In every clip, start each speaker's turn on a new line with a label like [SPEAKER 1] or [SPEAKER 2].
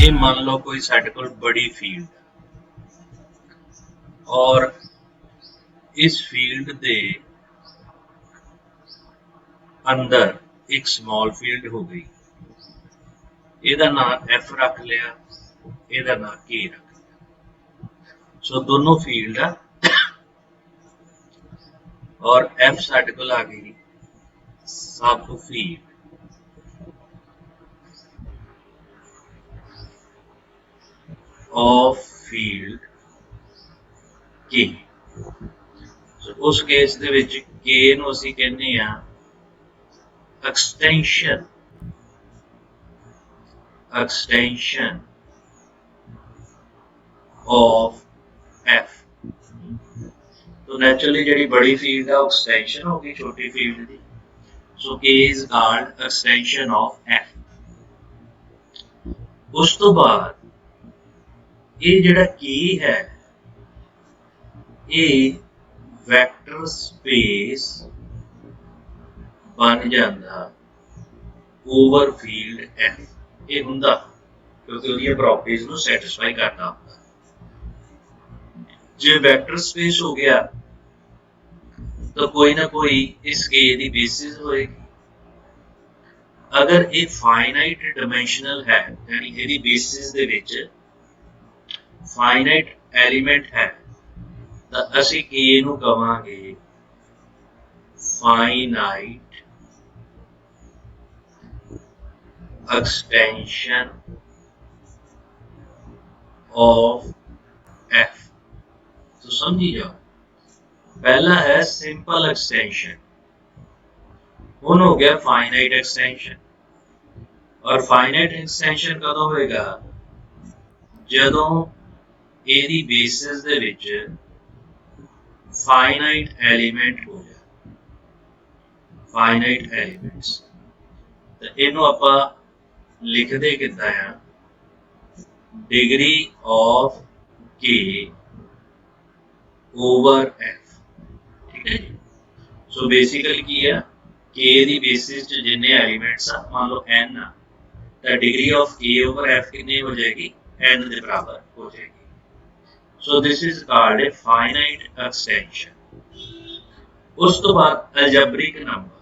[SPEAKER 1] ये मान लो कोई साढ़े को बड़ी फील्ड और इस फील्ड के अंदर एक स्मॉल फील्ड हो गई, ਇਹਦਾ नाम एफ रख लिया, ਇਹਦਾ नाम के रख लिया। सो दोनों फील्ड आ और एफ साढ़े को आ गई सब फील्ड ऑफ फील्ड के। उस केस दे विच के नूं असीं कहने आ एक्सटेंशन ऑफ एफ। तो नैचुरली जिहड़ी बड़ी फील्ड है एक्सटेंशन हो गई छोटी फील्ड की। सो के is called extension of F. उस तो बाद ये जिहड़ा के है ये वैक्टर स्पेस बन जाता ओवर फील्ड एफ। ये हुंदा क्योंकि उसकी प्रॉपर्टीज नूं सैटिस्फाई करता होंदा। जे वैक्टर स्पेस हो गया तो कोई ना कोई इस के दी बेसिस होएगी। अगर ये फाइनाइट डिमेंशनल है यानी यदि बेसिस दे विच फाइनाइट एलिमेंट है तो असीं के नूं कहांगे फाइनाइट एक्सटेंशन ऑफ एफ। तो समझी जाओ, पहला है सिंपल एक्सटेंशन, हुण हो गया फाइनाइट एक्सटेंशन। और फाइनाइट एक्सटेंशन कदों होएगा जदों एदी बेसिस दे विच फाइनाइट एलिमेंट हो जाए, फाइनाइट एलिमेंट्स। तो इनू आपां लिखदे किद्दां आ डिग्री ऑफ के ओवर एफ। ठीक है जी। सो बेसिकली की है के दी बेसिस च जिन्ने एलिमेंट्स आ मान लो एन आ तो डिग्री ऑफ के ओवर एफ कितनी हो जाएगी एन के बराबर हो जाएगी। सो this is called a finite extension. उस तो बाद अलजेब्रिक नंबर।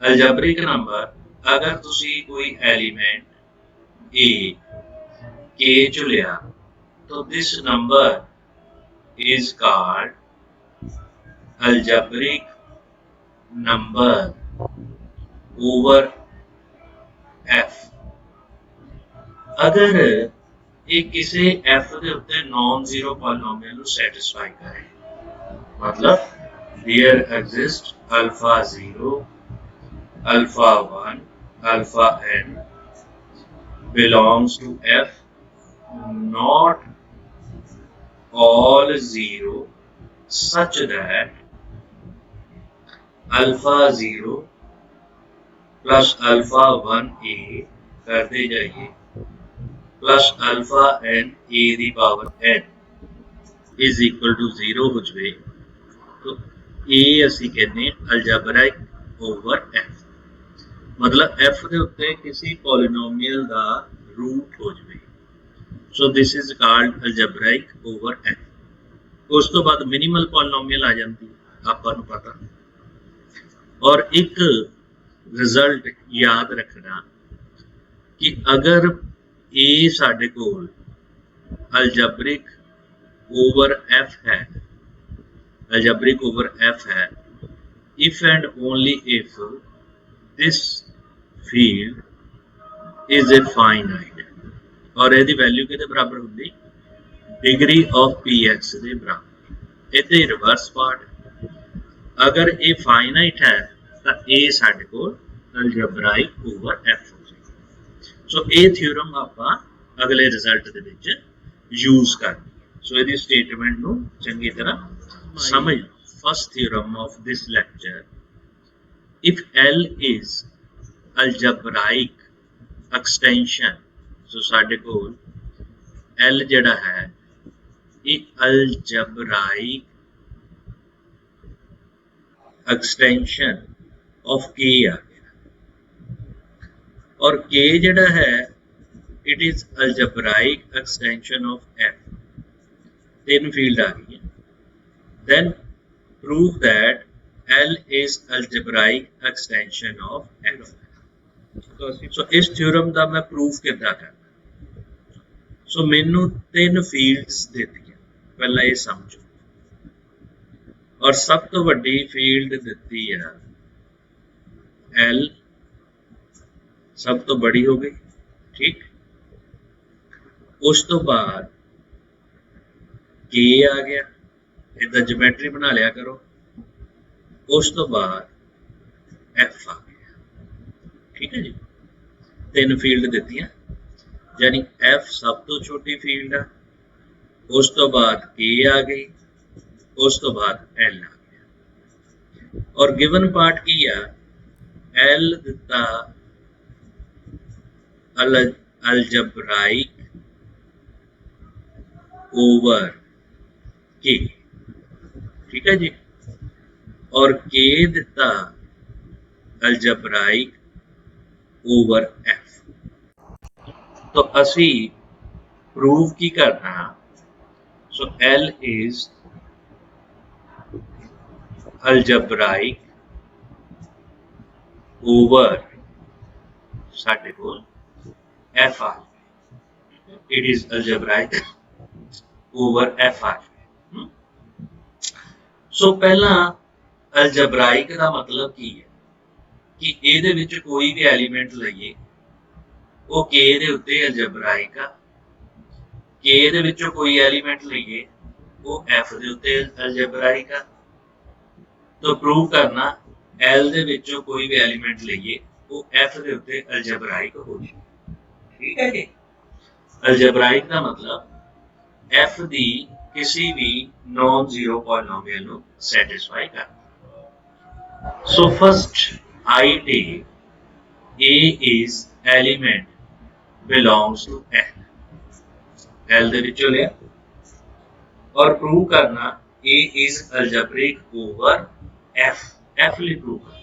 [SPEAKER 1] अलजेब्रिक नंबर अगर तुसी कोई एलिमेंट ए के चो लिया तो this number is called algebraic number over f। अगर ये किसी f के उत्ते नॉन जीरो पॉलिनोमियल नू सैटिस्फाई करे, मतलब there exist alpha 0, alpha 1, alpha n belongs to f, not all 0 such that alpha 0 plus alpha 1 a करते जाइए plus alpha n a the power n is equal to 0 हो जाए तो a असी कहने अलजेब्राइक ओवर f। मतलब f के उत्ते किसी पॉलिनोमियल का रूट हो जाए। सो this is called algebraic over f। उस तो बाद मिनिमल पॉलिनोमियल आ जाती है आपां नूं पता। और एक रिजल्ट याद रखना कि अगर a साडे कोल अलजेब्रिक ओवर f है, अलजेब्रिक ओवर f है, if and only if this field is a finite। और यदि वैल्यू किहदे बराबर होंदी डिग्री ऑफ px दे बराबर। इहदे रिवर्स पार्ट अगर ये फाइनाइट है तो a साडे कोल अलजेब्राइक ओवर f हो जाएगा। सो ये थ्योरम आपां अगले रिजल्ट दे विच यूज करनी। सो इहदी स्टेटमेंट नूं चंगी तरह समझ। First theorem of this lecture, if L is algebraic extension, सो साडे कोल L जिहड़ा है ये algebraic extension of K आ गया। और K जिहड़ा है it is algebraic extension of F. तीन फील्ड आ गई है. Then prove that L is algebraic extension of F. So इस थ्योरम का मैं प्रूफ किद्दां करना. सो मैनू तीन फील्ड्स दित्तियां, पहला ये समझो. और सब तो वड्डी फील्ड दित्ती है L, सब तो बड़ी हो गई. ठीक. उस तो बाद K आ गया, इधर ज्योमेट्री बना लिया करो. उस तो बाद F आ गया. ठीक है जी. तीन फील्ड दित्तियां, यानी F सब तो छोटी फील्ड है. उस तो बाद K आ गई, उस तो बाद L आ गया. और गिवन पार्ट की है L दिता अलजबराइक ओवर K. ठीक है जी. और K दिता अलजबराइक ओवर F. तो असी प्रूव की करना. सो L इज अलजबराइक ओवर साडे कोल F आ गया. It is algebraic over F आ गया. सो पहला अलजबराइक का मतलब की है कि ਇਹਦੇ ਵਿੱਚ कोई भी एलिमेंट लईए वो K ਦੇ ਉੱਤੇ अलजबराइक आ. K ਦੇ ਵਿੱਚੋਂ कोई एलिमेंट लईए वो F ਦੇ ਉੱਤੇ अलजबराइक आ. तो प्रूव करना L ਦੇ ਵਿੱਚੋਂ कोई भी एलिमेंट लईए वो F ਦੇ ਉੱਤੇ अलजबराइक हो जाए. ठीक है जी. अलजबराइक का मतलब F दी किसी भी नॉन जीरो पॉलिनोमियल ਨੂੰ सैटिस्फाई करना. So first I take A is element belongs to L. L ਦੇ ਵਿੱਚੋਂ ਲਿਆ और प्रूव करना A is algebraic over F. F ਲਈ प्रूव करना.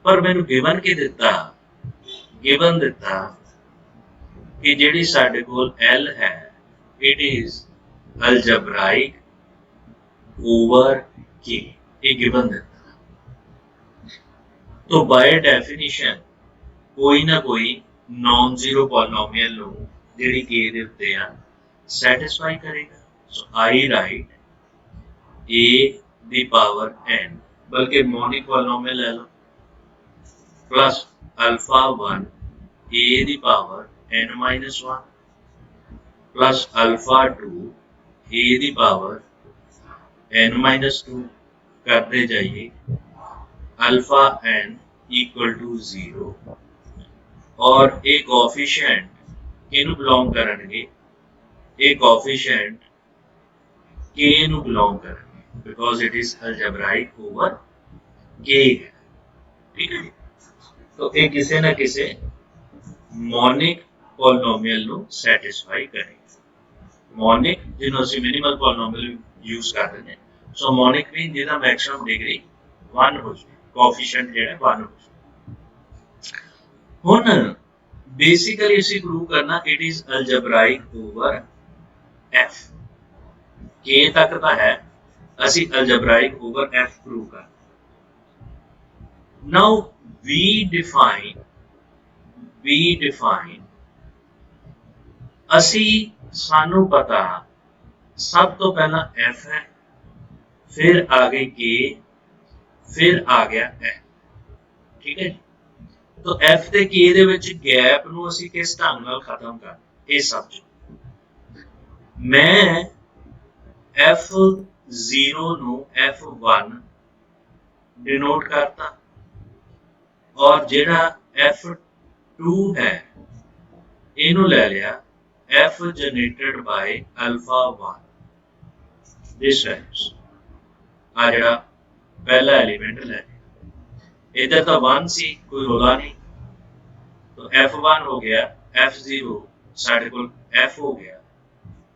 [SPEAKER 1] पर मैंने गिवन के दिता, गिवन दिता कि ਜਿਹੜੀ ਸਾਡੇ ਕੋਲ L है it is algebraic over K. ये गिवन दिता. तो बाय डेफिनेशन कोई ना कोई नॉन जीरो पॉलिनोमियल नो जेडी K दे उत्ते आ सैटिस्फाई करेगा. So I write A the power n, बल्कि मोनिक पॉलिनोमियल ले लो, plus alpha 1 A the power n minus 1 plus alpha 2 A the power n minus 2 करते जाइए अल्फा n इक्वल टू 0. और एक कोएफिशिएंट किनु बिलोंग करनगे, एक कोएफिशिएंट K नु बिलोंग करनगे because it is algebraic over K है. ठीक है. तो ये किसी ना किसी मोनिक पॉलिनोमियल नु सैटिस्फाई करेगा. मोनिक जिन्हों से मिनिमल पॉलिनोमियल यूज कर रहे हैं. सो मोनिक भी जिहदा मैक्सिमम डिग्री 1 हो जाए, कोएफिशिएंट जेड़ा 1 हो जाए. हुण बेसिकली इसी प्रूव करना it is algebraic over F. K तक का है, असी अलजेब्राइक ओवर F प्रूव कर. नाउ वी डिफाइन असी सानू पता सब तो पहला F है, फिर आ गई K, फिर आ गया F. ठीक है. तो F ਤੇ K ਦੇ ਵਿੱਚ ਗੈਪ ਨੂੰ ਅਸੀਂ ਕਿਸ ਢੰਗ ਨਾਲ ਖਤਮ ਕਰਨਾ ਇਹ ਸਮਝੋ. ਮੈਂ F0 ਨੂੰ F1 डिनोट करता और ਜਿਹੜਾ F2 है ਇਹਨੂੰ ਲੈ ਲਿਆ F generated by alpha 1. This times आ ਜਿਹੜਾ पहला एलिमेंट ले इधर तो 1 सी, कोई रोला नहीं. तो F1 हो गया, F0 साढ़े को F हो गया,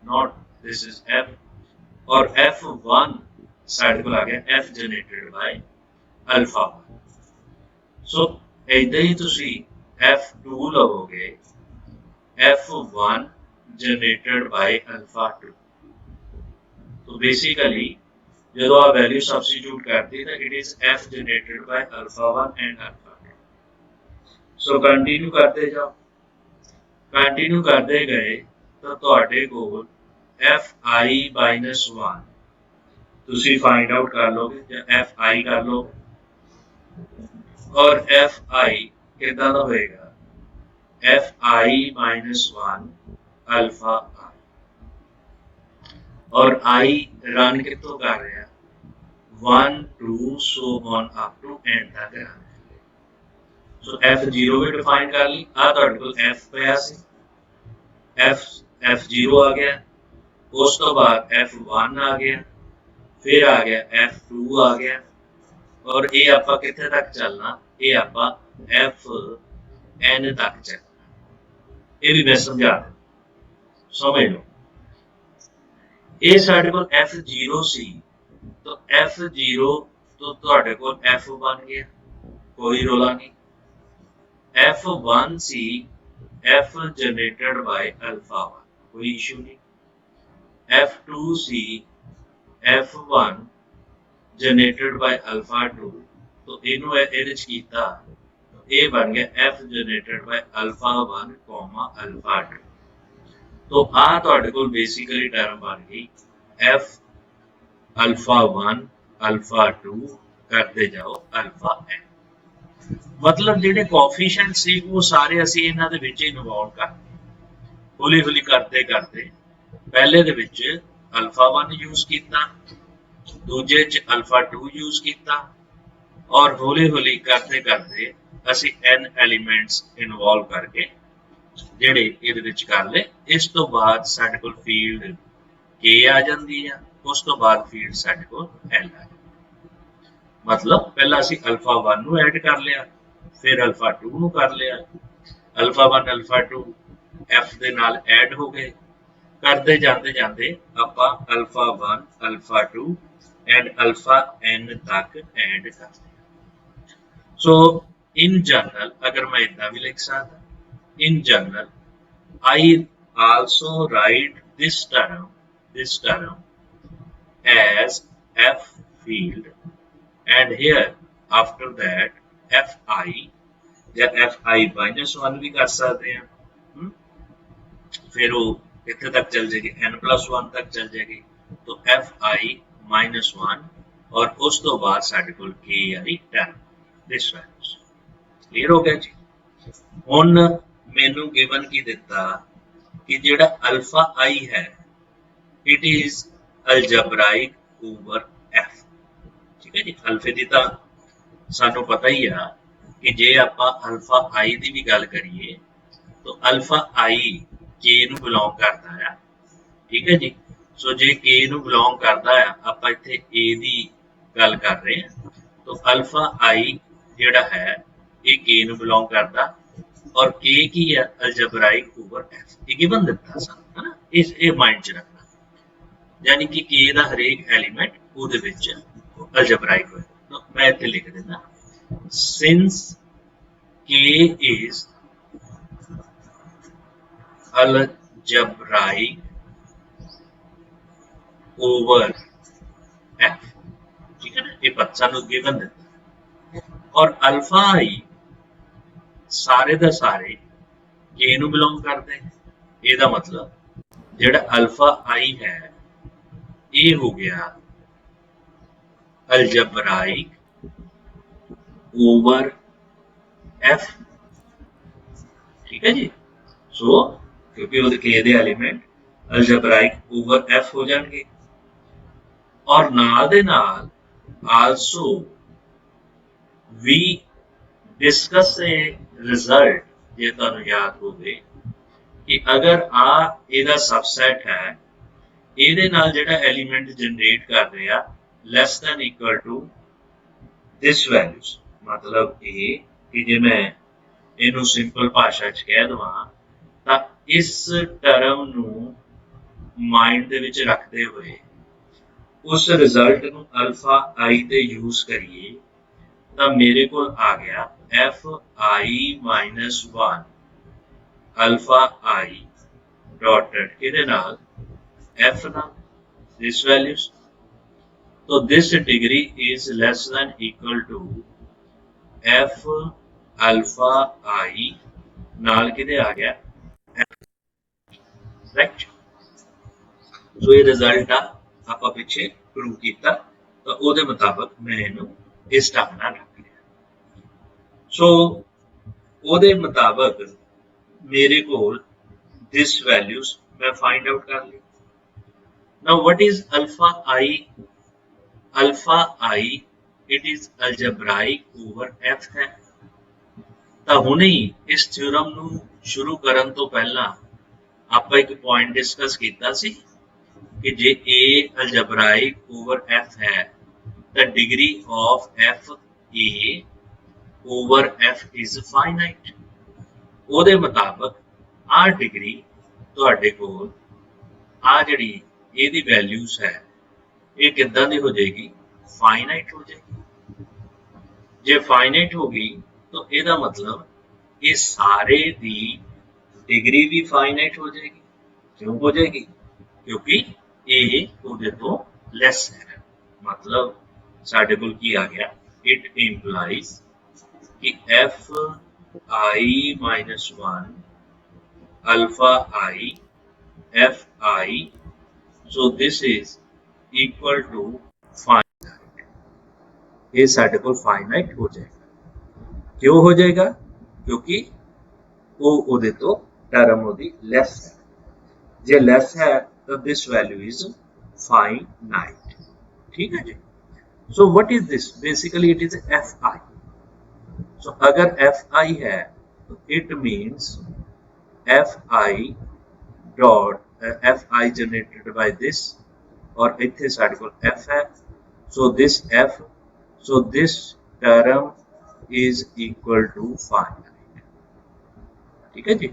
[SPEAKER 1] नॉट दिस इज F. और F1 साढ़े को आ गया F जनरेटेड बाय अल्फा 1. सो इधर ही तुसी F2 लवोगे F1 generated by alpha 2. तो बेसिकली जो आप वैल्यू सब्स्टिट्यूट करते तो it is F generated by alpha 1 and alpha 2. So continue करते जाओ, कंटिन्यू करते गए तो ਤੁਹਾਡੇ ਕੋਲ Fi minus 1 ਤੁਸੀਂ फाइंड आउट कर लोगे ਜਾਂ Fi कर लोगे और Fi कितना ਦਾ ਹੋਏਗਾ Fi minus 1 alpha I और I रन कितों कर रहा है 1 2 so on up to end तक रन। सो F0 भी डिफाइन कर ली आ ਤੁਹਾਡੇ ਕੋਲ F ਪਿਆ ਸੀ F0 आ गया उस तो बाद F1 आ गया फिर आ गया F2 आ गया और ये आप कितने तक चलना ये आप Fn तक चलना। ये भी मैं समझा दूं समझ लो ये साढ़े को F0 सी तो F0 तो ਤੁਹਾਡੇ ਕੋਲ F बन गया कोई रोला नहीं F1 C F generated by alpha 1 कोई इशू नहीं F2 C F1 generated by alpha 2 तो इन्हों एरिच कीता तो ये बन गया F generated by alpha 1 comma alpha 2 तो आ ਤੁਹਾਡੇ ਕੋਲ बेसिकली टर्म बन गई F alpha 1 alpha 2 करते जाओ alpha n मतलब ਜਿਹੜੇ ਕੋਐਫੀਸ਼ੀਐਂਟ ਸੀ ਉਹ ਸਾਰੇ ਅਸੀਂ ਇਹਨਾਂ ਦੇ ਵਿੱਚ ਇਨਵੋਲਵ ਕਰਦੇ ਹੌਲੀ ਹੌਲੀ ਕਰਦੇ ਕਰਦੇ ਪਹਿਲੇ ਦੇ ਵਿੱਚ ਅਲਫਾ 1 ਯੂਜ਼ ਕੀਤਾ ਦੂਜੇ ਚ ਅਲਫਾ 2 ਯੂਜ਼ ਕੀਤਾ ਔਰ ਹੌਲੀ ਹੌਲੀ ਕਰਦੇ ਕਰਦੇ ਅਸੀਂ n ਐਲੀਮੈਂਟਸ ਇਨਵੋਲਵ ਕਰਕੇ ਜਿਹੜੇ ਇਹਦੇ ਵਿੱਚ ਕਰ ਲਏ ਇਸ ਤੋਂ ਬਾਅਦ ਸਾਡੇ ਕੋਲ ਫੀਲਡ k ਆ ਜਾਂਦੀ ਆ ਉਸ ਤੋਂ ਬਾਅਦ ਫੀਲਡ ਸਾਡੇ ਕੋਲ l ਆ मतलब पहला असी अल्फा 1 ਨੂੰ ਐਡ ਕਰ ਲਿਆ ਫਿਰ अल्फा 2 ਨੂੰ ਕਰ ਲਿਆ अल्फा 1 अल्फा 2 f ਦੇ ਨਾਲ ਐਡ ਹੋ ਗਏ ਕਰਦੇ ਜਾਂਦੇ ਜਾਂਦੇ ਆਪਾਂ alpha 1 alpha 2 and alpha n ਤੱਕ ਐਡ ਕਰ ਲਿਆ। सो इन जनरल अगर मैं इतना भी लिख सकता in general I also write this term as f field and here after that fi या fi minus 1 भी कर सकते हैं फिर वो इतने तक चल जाएगी n+1 तक चल जाएगी तो fi minus 1 और उस तो बाद साडे कोल k I term this values clear हो गया जी। हुण मैनू गिवन की दिता कि जेड़ा अल्फा i है it is algebraic over f ठीक है जी। अल्फे की तो सानू पता ही है कि जे आप अल्फा आई की भी गल करिए तो अल्फा आई के नू बिलोंग करता है ठीक है जी। सो जे के नू बिलोंग करता है आप इत्थे ए दी गल कर रहे हैं तो अल्फा आई जेड़ा है ये के नू बिलोंग करता और के की है अलजेब्राइक ओवर एफ ये गिवन दिता सा है ना इस ए माइंड च रखना यानी कि के दा हरेक एलीमेंट उहदे विच अलजेब्राइक होए तो मैं इत्थे लिख देना since k is algebraic over f ठीक है ना ये बच्चा नु गिवन देता और अल्फा आई सारे दा सारे k नु बिलोंग करते ਇਹਦਾ मतलब ਜਿਹੜਾ अल्फा आई है ये हो गया अलजेब्राइक ओवर f ठीक है जी। सो क्योंकि वो के दे एलिमेंट अलजेब्राइक ओवर f हो जाएंगे और नाल दे नाल also we discuss a result ये तुहानू याद होवे कि अगर आ एदा सबसेट है ਇਹਦੇ ਨਾਲ ਜਿਹੜਾ एलिमेंट जनरेट कर रहा less than equal to this values मतलब ये कि जे मैं इनू सिंपल भाषा च कह दवा ਤਾਂ इस टर्म ਨੂੰ माइंड ਦੇ ਵਿੱਚ ਰੱਖਦੇ ਹੋਏ उस रिजल्ट ਨੂੰ अल्फा आई ਤੇ यूज करिए ਤਾਂ मेरे को आ गया fi -1 अल्फा आई डॉटेड किहदे नाल एफ नाल दिस वैल्यूज तो this degree is less than equal to F alpha i नाल किहदे आ गया राइट सो ये रिजल्ट आप पिछे प्रूव किया तो ਉਹਦੇ ਮੁਤਾਬਕ मैं ਇਹਨੂੰ इस ढंग ਨਾਲ रख लिया सो ਉਹਦੇ ਮੁਤਾਬਕ मेरे को this values मैं find out कर ली now what is alpha I it is algebraic over f है ਤਾਂ ਹੁਣੇ ਹੀ ਇਸ ਥਿਓਰਮ ਨੂੰ ਸ਼ੁਰੂ ਕਰਨ ਤੋਂ ਪਹਿਲਾਂ ਆਪਾਂ ਇੱਕ ਪੁਆਇੰਟ ਡਿਸਕਸ ਕੀਤਾ ਸੀ ਕਿ ਜੇ a algebraic over f ਹੈ ਤਾਂ degree of f a over f is finite ਉਹਦੇ ਮੁਤਾਬਕ ਆ ਡਿਗਰੀ ਤੁਹਾਡੇ ਕੋਲ ਆ ਜਿਹੜੀ ਇਹਦੀ ਵੈਲਿਊਜ਼ ਹੈ ਇਹ ਕਿੱਦਾਂ ਦੀ ਹੋ ਜਾਏਗੀ फाइनाइट हो जाएगी जे फाइनाइट होगी तो ਇਹਦਾ मतलब ये सारे दी डिग्री भी फाइनाइट हो जाएगी क्यों हो जाएगी क्योंकि ये ਉਹਦੇ ਤੋਂ लेस है मतलब ਸਾਡੇ ਕੋਲ ਕੀ ਆ ਗਿਆ इट implies कि f I minus 1 alpha I f I so this is equal to ये साढ़े को फाइनाइट हो जाएगा क्यों हो जाएगा क्योंकि वो ਉਹਦੇ ਤੋਂ टर्म ਉਹਦੀ लेस है जे लेस है तो दिस वैल्यू इज फाइनाइट ठीक है जी so what is this basically it is F i so अगर एफ आई है तो it means F i dot F i generated by this और इतने साढ़े को एफ है so this F so this term is equal to finite ठीक है जी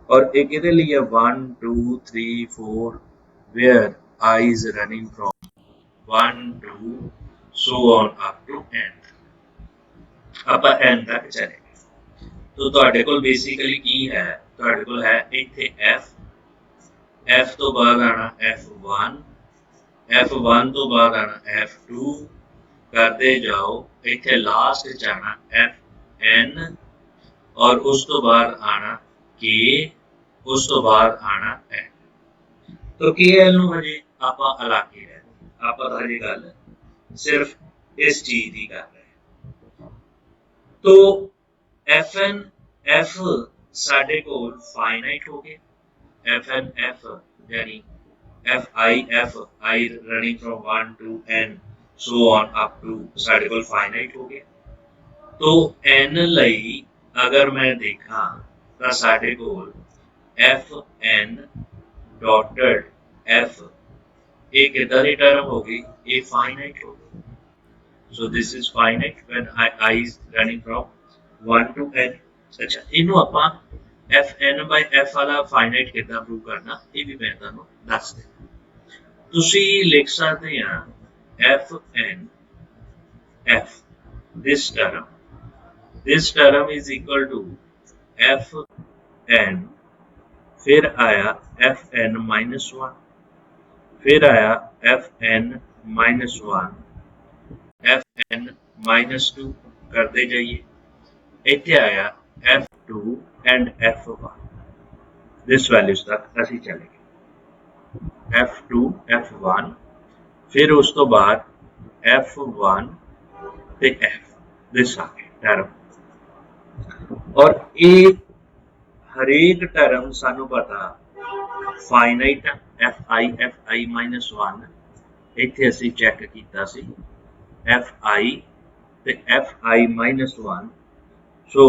[SPEAKER 1] और एक इधर लिए 1 2 3 4 where I is running from 1 2 so on up to n ਆਪਾਂ n तक चलेंगे तो ਤੁਹਾਡੇ ਕੋਲ बेसिकली ਕੀ ਹੈ ਤੁਹਾਡੇ ਕੋਲ ਹੈ ਇੱਥੇ f ਤੋਂ ਬਾਅਦ ਆਣਾ f1 f1 ਤੋਂ ਬਾਅਦ ਆਣਾ f2 करते जाओ इतने लास्ट जाना एफ एन और उस तो बाद आना के उस तो बाद आना एन तो के एल नु हजे आपा अलग ही है आपा हजे गल सिर्फ इस चीज की कर रहे हैं तो एफ एन एफ साडे कोल फाइनाइट हो गए एफ एन एफ यानी F I running from 1 to n so on up to साढ़े को फाइनाइट हो गया तो n लई अगर मैं देखा तो साढ़े को एफ एन डॉटेड एफ एक इधर ही टर्म होगी ये फाइनाइट होगी so this is finite when I is running from 1 to n अच्छा इन्हों ਆਪਾਂ fn by f वाला फाइनाइट कितना प्रूव करना ये भी मैं ਤੁਹਾਨੂੰ ਦੱਸ ਦੇ ਤੁਸੀਂ ਲਿਖ ਸਕਦੇ ਆ f n f this term is equal to f n फिर आया f n minus 1 फिर आया f n minus 1 f n minus 2 करते जाइए इतने आया f2 and f1 this values तक असी चलेंगे f2 f1 फिर उस तो बाद f1 ते f दिस आ गए टर्म और ये हरेक टर्म सानू पता फाइनाइट एफ आई माइनस 1 इत्थे असी चेक कीता सी एफ आई ते F i minus 1 so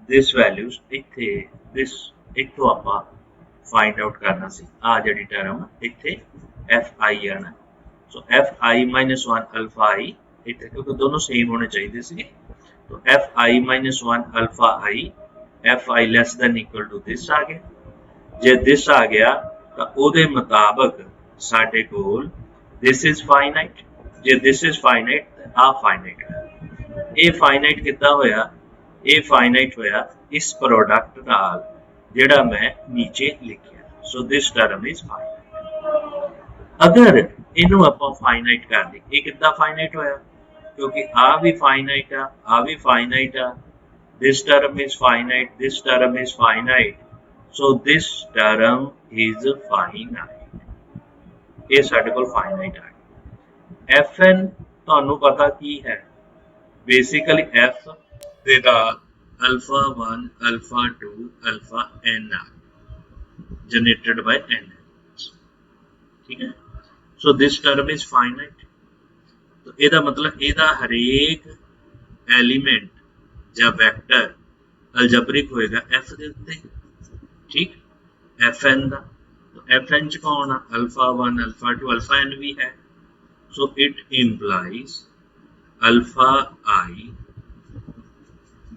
[SPEAKER 1] this values इत्थे दिस इत्थों आपां फाइंड आउट करना सी आ जिहड़ी टर्म इत्थे एफ आई आना so F i minus 1 alpha i इतने क्योंकि दोनों सेम होने चाहिए थे तो F i minus 1 alpha i F i less than equal to this आ गया जे दिस आ गया तो ਉਹਦੇ मुताबिक साडे कोल दिस इज फाइनाइट जे दिस इज फाइनाइट आ फाइनाइट है ये फाइनाइट कितना होया ये फाइनाइट होया इस प्रोडक्ट नाल जिहड़ा मैं नीचे लिखिया। सो दिस टर्म इज फाइनाइट। अगर इनू आपां फाइनाइट कर दी, ये किद्दां फाइनाइट होया? क्योंकि आ भी फाइनाइट आ भी फाइनाइट आ। This term is finite, this term is finite, so this term is finite. ये साडे कोल फाइनाइट आ गया। एफ एन तुहानू पता की है? बेसिकली एफ दे नाल अल्फा 1 अल्फा 2 अल्फा एन आ जनरेटेड बाय एन। ठीक है, so this term is finite. तो ਇਹਦਾ मतलब ਇਹਦਾ हरेक एलिमेंट ਜਾਂ ਵੈਕਟਰ ਅਲਜਬਰਿਕ ਹੋਏਗਾ f ਦੇ ਉੱਤੇ। ठीक, एफ एन का तो एफ एन च कौन आ? अल्फा 1 अल्फा 2 अल्फा एन भी है। So it implies alpha I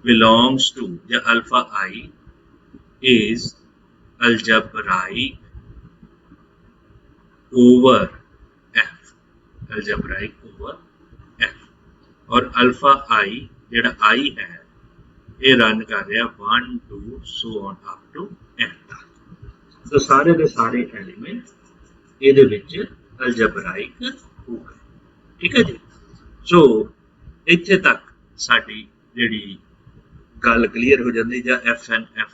[SPEAKER 1] belongs to या alpha I is algebraic over f, algebraic over f। और अल्फा आई जेड़ा आई है ये रन कर रहा 1 2 so on up to n तक। तो सारे के सारे एलिमेंट ये अलजबराइक हो गए। ठीक है जी। सो इत्थे तक साडी जिहड़ी गल क्लीयर हो जाती ਜਾਂ एफ एन एफ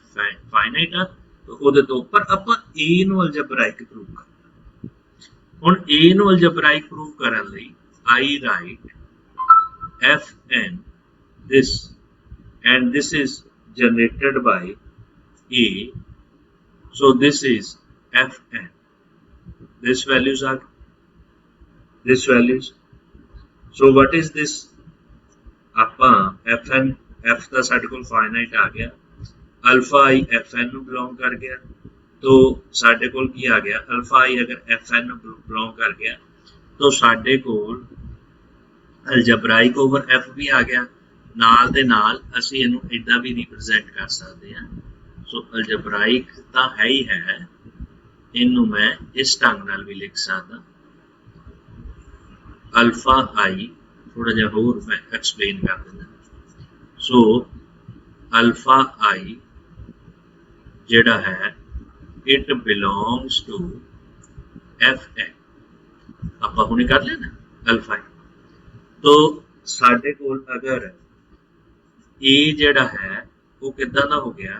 [SPEAKER 1] फाइनाइट आ। तो ਉਹਦੇ ਤੋਂ ਉੱਪਰ ਆਪਾਂ ए ਨੂੰ ਅਲਜਬਰਾइक प्रूव करना। ਹੁਣ ए ਨੂੰ ਅਲਜਬਰਾइक प्रूव ਕਰਨ ਲਈ I write F n this and this is generated by A, so this is Fn, this values are this values, so what is this? ਆਪਾਂ Fn f ਦਾ ਸਾਡੇ ਕੋਲ फाइनाइट आ गया, अल्फा आई Fn ਨੂੰ बिलोंग कर गया, तो ਸਾਡੇ ਕੋਲ ਕੀ आ गया? अल्फा आई अगर Fn ਨੂੰ बिलोंग कर गया तो ਸਾਡੇ ਕੋਲ अलजबराइक ओवर f भी आ गया। नाल दे नाल असी इनू इदा भी रिप्रजेंट कर सकते हैं। सो अलजबराइक तो है ही है, इनू मैं इस ढंग नाल भी लिख सकता। अल्फा आई थोड़ा जिहा होर मैं एक्सप्लेन कर देना। सो अल्फा आई जिहड़ा है it belongs to F N. आपां हुणे कर लेना अल्फा आई। तो साडे कोल अगर ए जिहड़ा है वो किदां दा हो गया?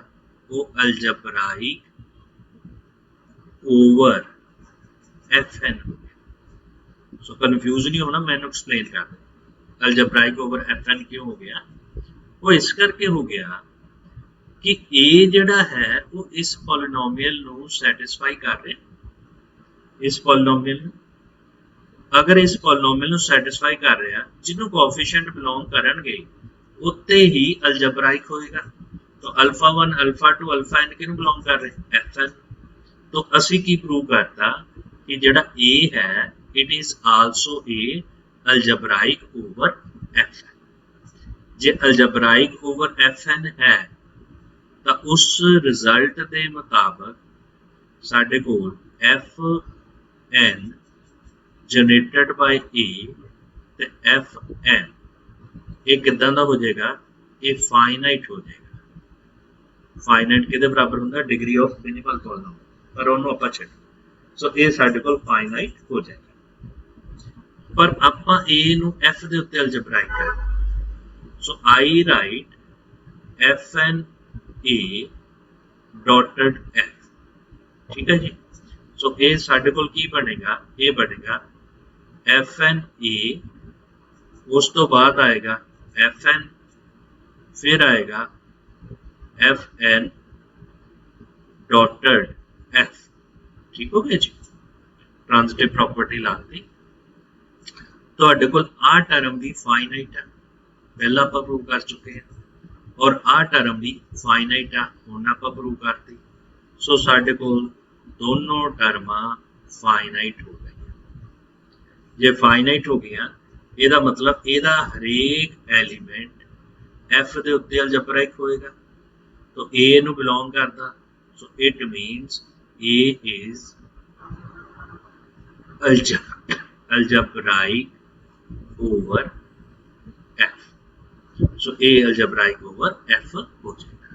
[SPEAKER 1] वो अलजबराइक ओवर एफ एन हो गया। सो कन्फ्यूज नहीं होना, मैंने एक्सप्लेन कर दिया अलजबराइक ओवर एफ एन क्यों हो गया। वो इस करके हो गया कि ए जिहड़ा है वो इस पॉलिनोमियल नू सैटिस्फाई कर रहा, इस पॉलिनोमियल नू। अगर इस पॉलिनोमियल नू सैटिस्फाई कर रहा जिन्हों कोएफिशिएंट बिलोंग करनगे उत्ते ही अलजबराइक होएगा। तो अल्फा 1 अल्फा 2 अल्फा एन किनू बिलोंग कर रहे? F n. तो असी की प्रूव करता कि जिहड़ा ए है it is also A algebraic over F n. जे अलजबराइक ओवर एफ एन है तो उस रिजल्ट के मुताबिक साडे कोल F n generated by A ते एफ एन ये किदां दा हो जाएगा? ये फाइनाइट हो जाएगा। फाइनाइट किहदे बराबर हुंदा? डिग्री ऑफ मिनिमल पॉलिनोमियल, पर उन्होंने आपां छड्ड। सो ये साडे कोल फाइनाइट हो जाएगा। पर आपां ए नू एफ दे उत्ते अलजबराइक करना। So I write F n A dotted F. ठीक है जी। सो ये साडे कोल की बनेगा? ये बनेगा एफ एन ए, उस तो बाद आएगा एफ एन, फिर आएगा एफ एन डॉटेड एफ। ठीक हो गया जी। ट्रांजिटिव प्रॉपर्टी लाती तुहाडे कोल आ टर्म भी फाइनाइट है, पहला आपां प्रूव कर चुके हैं, और आ टर्म भी फाइनाइट है, हुण आपां प्रूव करती। सो साडे कोल दोनों टर्मां फाइनाइट हो गई। जे फाइनाइट हो गया ਇਹਦਾ मतलब ਇਹਦਾ हरेक एलिमेंट एफ ਦੇ ਉੱਤੇ अलजबराइक होएगा। तो ए ਨੂੰ बिलोंग करता। So it means A is algebraic over F. So A algebraic over F हो जाएगा।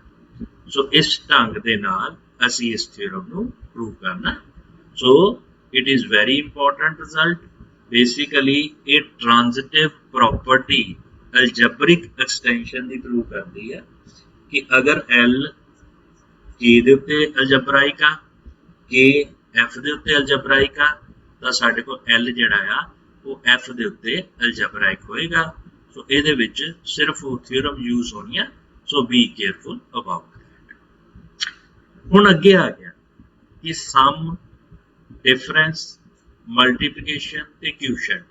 [SPEAKER 1] सो इस ढंग दे नाल असी इस थ्योरम नू प्रूव करना। So it is very important result. Basically ये ट्रांजिटिव प्रॉपर्टी अलजबरिक एक्सटेंशन की प्रूव करती है कि अगर एल के दे उत्ते अलजबराइक आ, के एफ दे उत्ते अलजबराइक आ, तो साडे कोल एल जिहड़ा आ वो एफ दे उत्ते अलजबराइक होएगा। सो इहदे विच सिर्फ वो थ्योरम यूज होनी है। सो बी केयरफुल अबाउट दैट। हुण अगे आ गया कि सम, डिफरेंस, मल्टीप्लिकेशन ते क्यूशेंट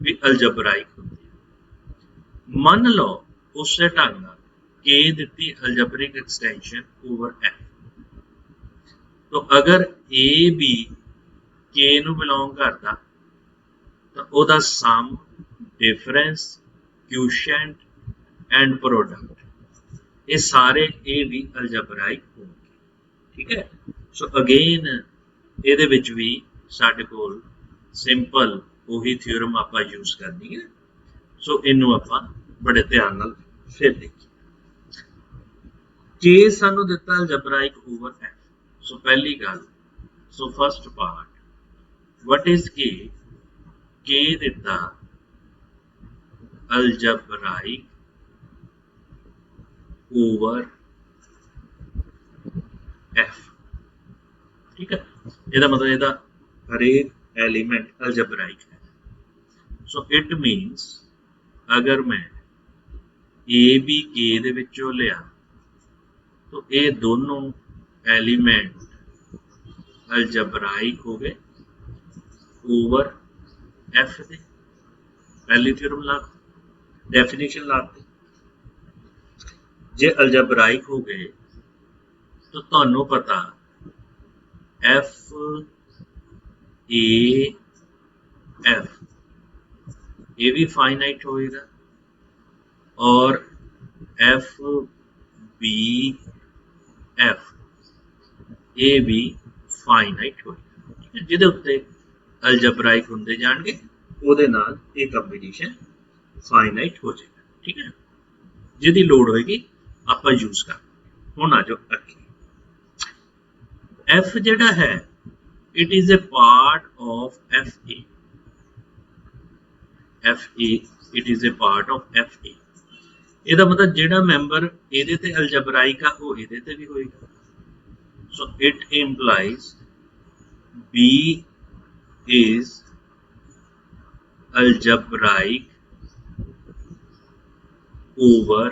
[SPEAKER 1] भी अलजबराइक होंदे आ। मन लो उस ढंग नाल के दित्ती अलजबरिक एक्सटेंशन ओवर एफ, तो अगर ए भी के नू बिलोंग करता तो ओदा सम, डिफरेंस, क्यूशेंट एंड प्रोडक्ट ये सारे ए भी अलजबराइक होंगे। ठीक है। सो अगेन ਇਹਦੇ ਵਿੱਚ ਵੀ ਸਾਡੇ ਕੋਲ ਸਿੰਪਲ ਉਹੀ ਥਿਓਰਮ ਆਪਾਂ ਯੂਜ਼ ਕਰਨੀ ਹੈ। ਸੋ ਇਹਨੂੰ ਆਪਾਂ ਬੜੇ ਧਿਆਨ ਨਾਲ ਫਿਰ ਦੇਖੀਏ। ਕੇ ਸਾਨੂੰ ਦਿੱਤਾ ਅਲਜਬਰਾइक ਓਵਰ ਐਫ। ਸੋ ਪਹਿਲੀ ਗੱਲ, so first part, what is K? K ਦਿੱਤਾ ਅਲਜਬਰਾइक ਓਵਰ एफ। ठीक है। ਇਹਦਾ ਮਤਲਬ ਇਹਦਾ ਹਰੇਕ एलिमेंट अलजबराइक है। सो इट मीनस अगर मैं ए बी के दे विचों लिया तो ये दोनों एलिमेंट अलजबराइक हो गए ओवर एफ दे। पहली थ्योरम ला डेफिनेशन लाती। जे अलजबराइक हो गए तो तुहानू पता एफ ए एफ ये भी फाइनाइट होएगा और एफ बी एफ ये भी फाइनाइट होएगा। ठीक है। जिहदे उत्ते अलजबराइक होंदे जाणगे ਉਹਦੇ ਨਾਲ ਇਹ ਕੰਬੀਨੇशन फाइनाइट हो जाएगा। ठीक है। जिहदी लोड़ होएगी ਆਪਾਂ यूज कर। हुण आ जाओ अगे। एफ जिहड़ा है it is A part of F A. F A it is A part of F A. ਇਹਦਾ ਮਤਲਬ ਜਿਹੜਾ ਮੈਂਬਰ ਇਹਦੇ ਤੇ ਅਲਜਬਰਾइक ਆ ਉਹ ਇਹਦੇ ਤੇ ਵੀ ਹੋਏਗਾ। So it employees B is algebraic over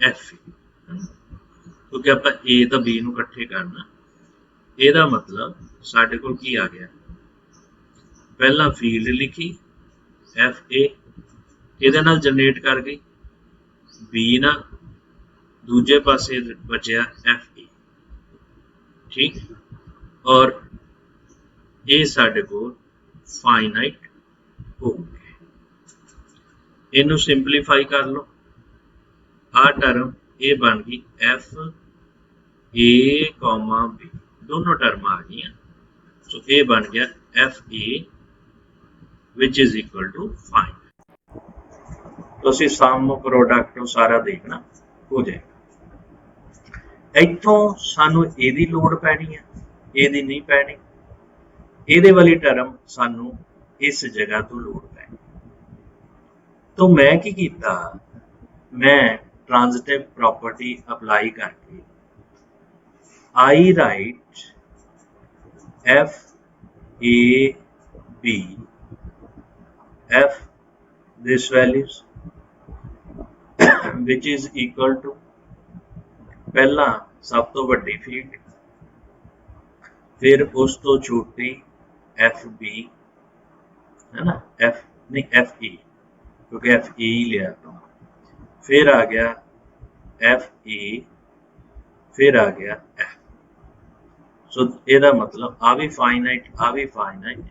[SPEAKER 1] F। क्योंकि आप A तो B ਨੂੰ ਇਕੱਠੇ ਕਰਨਾ। ਇਹਦਾ ਮਤਲਬ ਸਾਡੇ ਕੋਲ ਕੀ ਆ ਗਿਆ? ਪਹਿਲਾਂ ਫੀਲਡ ਲਿਖੀ FA, ਇਹਦੇ ਨਾਲ ਜਨਰੇਟ ਕਰ ਗਈ B ਨਾਲ, ਦੂਜੇ ਪਾਸੇ ਬਚਿਆ FA। ठीक। और ये साडे कोल फाइनाइट हो गए। इनू सिंपलीफाई कर लो। आ टर्म ये बन गई एफ ए कॉमा बी, दोनों टर्म आ गई। सो ये बन गया F A which is equal to finite. तो असी सम प्रोडक्ट सारा देखना हो जाएगा। इत्थों सानू एदी लोड़ पैनी है, एदी नहीं पैनी। ਇਹਦੇ ਵਾਲੀ ਟਰਮ ਸਾਨੂੰ ਇਸ ਜਗ੍ਹਾ ਤੋਂ ਲੋੜ ਪੈਣੀ। तो मैं की कीता, मैं ट्रांजिटिव प्रॉपर्टी अप्लाई करके I write F A B F this values which is equal to पहला सब तो वड्डी फील्ड, फिर उस तो छोटी एफ बी है ना, एफ नहीं एफ ई, क्योंकि एफ ई लिया तो फिर आ गया एफ ई, फिर आ गया एफ। सो ਇਹਦਾ मतलब आ भी फाइनाइट, आ भी फाइनाइट,